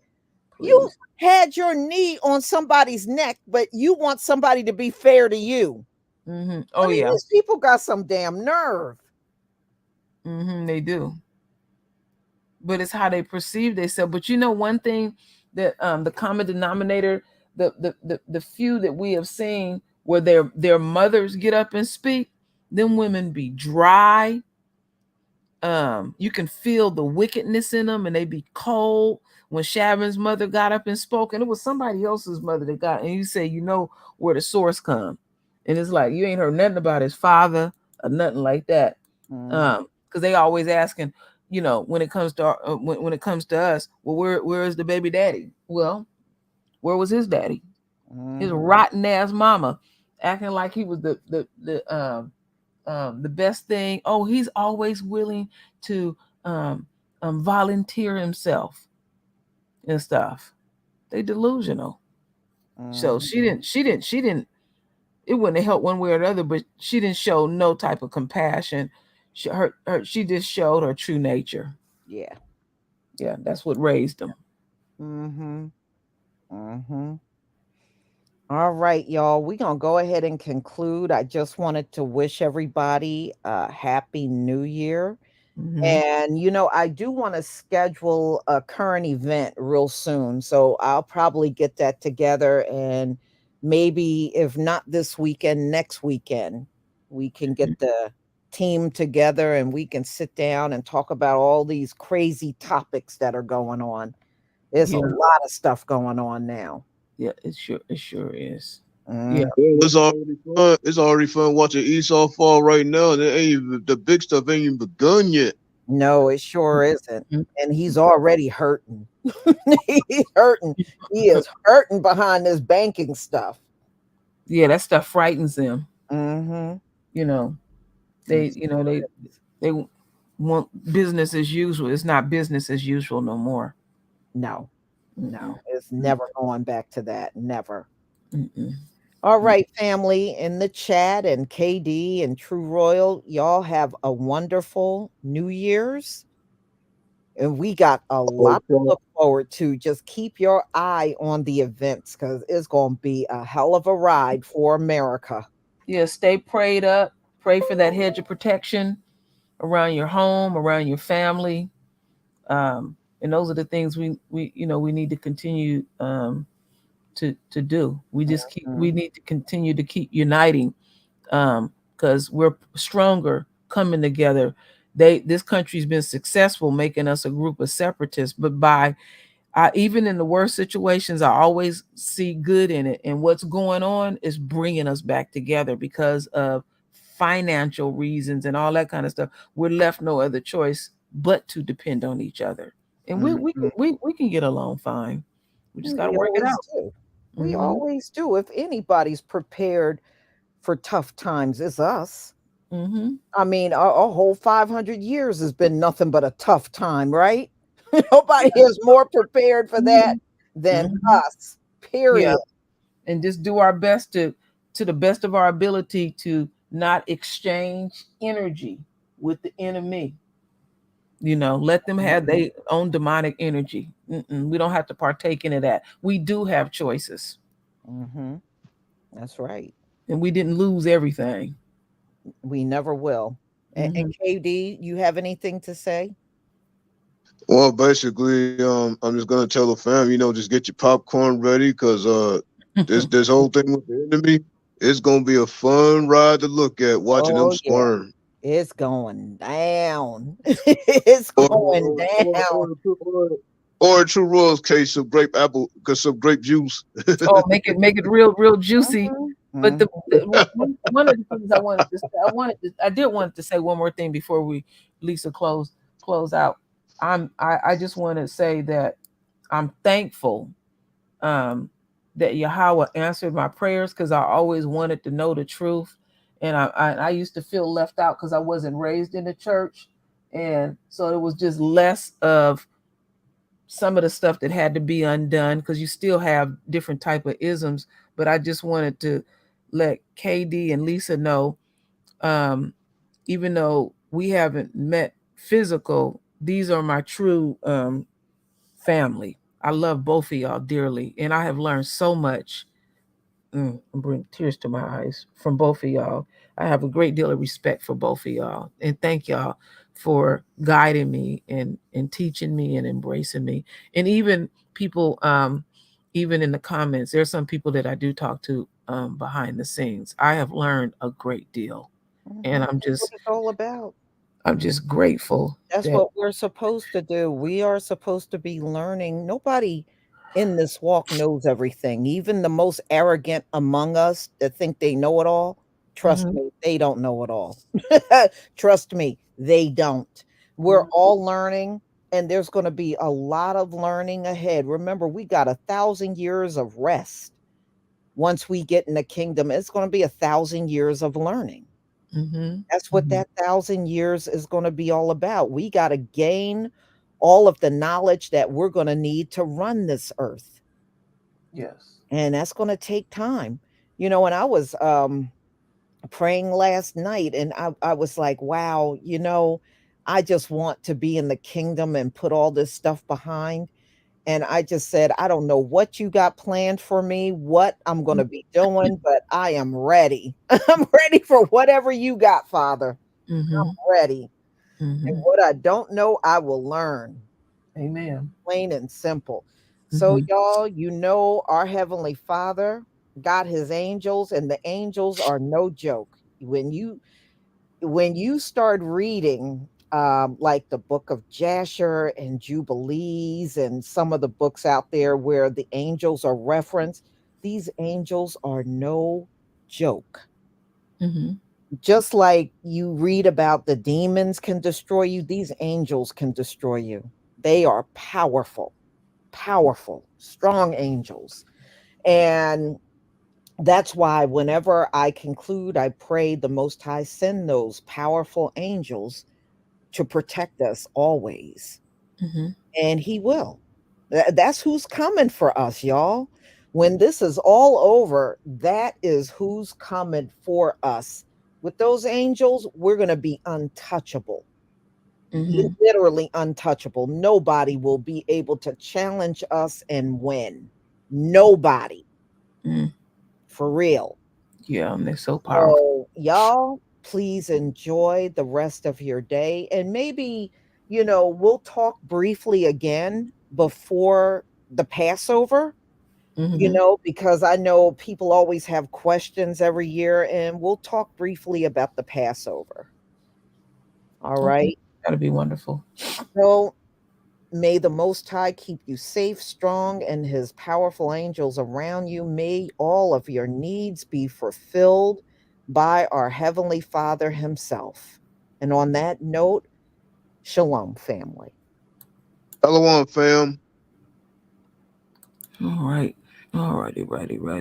you Please. had your knee on somebody's neck, but you want somebody to be fair to you. I Oh mean, yeah. these people got some damn nerve. They do. But it's how they perceive themselves. But one thing that the common denominator, the few that we have seen where their mothers get up and speak, them women be dry. You can feel the wickedness in them and they be cold. When Sharon's mother got up and spoke, and it was somebody else's mother that got, and you say, where the source come. And it's like you ain't heard nothing about his father or nothing like that. Mhm. Because they always asking, when it comes to when it comes to us, well, where is the baby daddy? Well, where was his daddy? His Mhm. rotten ass mama, acting like he was the best thing. Oh, he's always willing to um, volunteer himself and stuff. They delusional. So Mhm. she didn't. It wouldn't have helped one way or the other, but she didn't show no type of compassion. She just showed her true nature. Yeah. Yeah, that's what raised them. Mhm. Mhm. All right, y'all. We're going to go ahead and conclude. I just wanted to wish everybody a happy new year. Hmm. And, I do want to schedule a current event real soon. So I'll probably get that together and maybe, if not this weekend, next weekend. We can get the team together and we can sit down and talk about all these crazy topics that are going on. There's a Yeah, lot of stuff going on now. yeah, it sure is. Yeah, Mm, Well, it's already fun. It's already fun watching Esau fall right now. The big stuff ain't even begun yet. no, it sure isn't. mhm. And he's already hurting. He's hurting. He is hurting behind this banking stuff. Yeah, that stuff frightens them. Mm-hmm. You know, they He's, you know they want business as usual. It's not business as usual no more. no, Mm-mm, no, it's never going back to that. Never. mm-mm, All mm. right, family in the chat and KD and True Royal, y'all have a wonderful New Year's. And we got a lot to Okay. look forward to. Just keep your eye on the events because it's going to be a hell of a ride for America. Yeah, stay prayed up. Pray for that hedge of protection around your home, around your family. And those are the things we need to continue to do. We Mhm, need to continue to keep uniting, because we're stronger coming together. This country's been successful making us a group of separatists, but by even in the worst situations, I always see good in it. And what's going on is bringing us back together because of financial reasons and all that kind of stuff. We're left no other choice but to depend on each other, and mhm. we can get along fine. We just got to We work it always out. do. We Hmm. always do. If anybody's prepared for tough times, it's us. Hmm. I mean, our whole 500 years has been nothing but a tough time, right? Nobody is more prepared for that Hmm. than Hmm. us, Yeah, period. and just do our best to the best of our ability to not exchange energy with the enemy. Let them have their own demonic energy. We don't have to partake into that. We do have choices, Hmm. That's right. and we didn't lose everything. We never will. And Hmm. KD, you have anything to say? Well, basically, I'm just gonna tell the fam, just get your popcorn ready, cause this whole thing with the enemy, it's gonna be a fun ride to look at, watching them Oh, yeah. squirm. It's going down. It's Or going or or down. or, or, or a true royals case of grape apple, cause some grape juice. Oh, make it real juicy. Mhm, But mhm, one of the things I did want to say one more thing before we Lisa close out. I just want to say that I'm thankful, um, that Yahweh answered my prayers, because I always wanted to know the truth, and I used to feel left out because I wasn't raised in the church, and so it was just less of some of the stuff that had to be undone, because you still have different type of isms. But I just wanted to let KD and Lisa know, um, even though we haven't met physical, these are my true family. I love both of y'all dearly, and I have learned so much. I'm bringing tears to my eyes from both of y'all. I have a great deal of respect for both of y'all, and thank y'all for guiding me and teaching me and embracing me. And even people, even in the comments, there's some people that I do talk to behind the scenes. I have learned a great deal, and mhm. I'm That's what just it's all about. I'm just grateful That's that. what we're supposed to do. We are supposed to be learning. Nobody in this walk knows everything. Even the most arrogant among us that think they know it all, trust Mhm, me, they don't know it all. Trust me, they don't. We're mhm, all learning, and there's going to be a lot of learning ahead. Remember, we got 1,000 years of rest. Once we get in the kingdom, it's going to be 1,000 years of learning. mhm, That's what mhm. that 1,000 years is going to be all about. We got to gain all of the knowledge that we're going to need to run this earth. Yes. And that's going to take time. And I was praying last night and I was like, wow, I just want to be in the kingdom and put all this stuff behind. And I just said, I don't know what you got planned for me, what I'm going to be doing, but I am ready. I'm ready for whatever you got, Father. Mhm, Ready. And mhm. what I don't know, I will learn. Amen. Plain and simple. So, Mhm. y'all, our Heavenly Father got his angels, and the angels are no joke. When you start reading like the book of Jasher and Jubilees and some of the books out there where the angels are referenced, these angels are no joke. Mm-hmm. Just like you read about the demons can destroy you, these angels can destroy you. They are powerful, powerful, strong angels. And that's why whenever I conclude, I pray the Most High send those powerful angels to protect us always. Mm-hmm. And He will. That's who's coming for us, y'all. When this is all over, that is who's coming for us. With those angels, we're going to be untouchable, Mm-hmm. literally untouchable. Nobody will be able to challenge us and win. Nobody, Mm. for real. Yeah, and they're so powerful. So, y'all, please enjoy the rest of your day. And maybe, we'll talk briefly again before the Passover, Mm-hmm. because I know people always have questions every year, and we'll talk briefly about the Passover. All Okay, right. that'll be wonderful. So, may the Most High keep you safe, strong, and His powerful angels around you. May all of your needs be fulfilled by our Heavenly Father Himself. And on that note, Shalom, family. Shalom, fam. All right. All righty, righty, righty.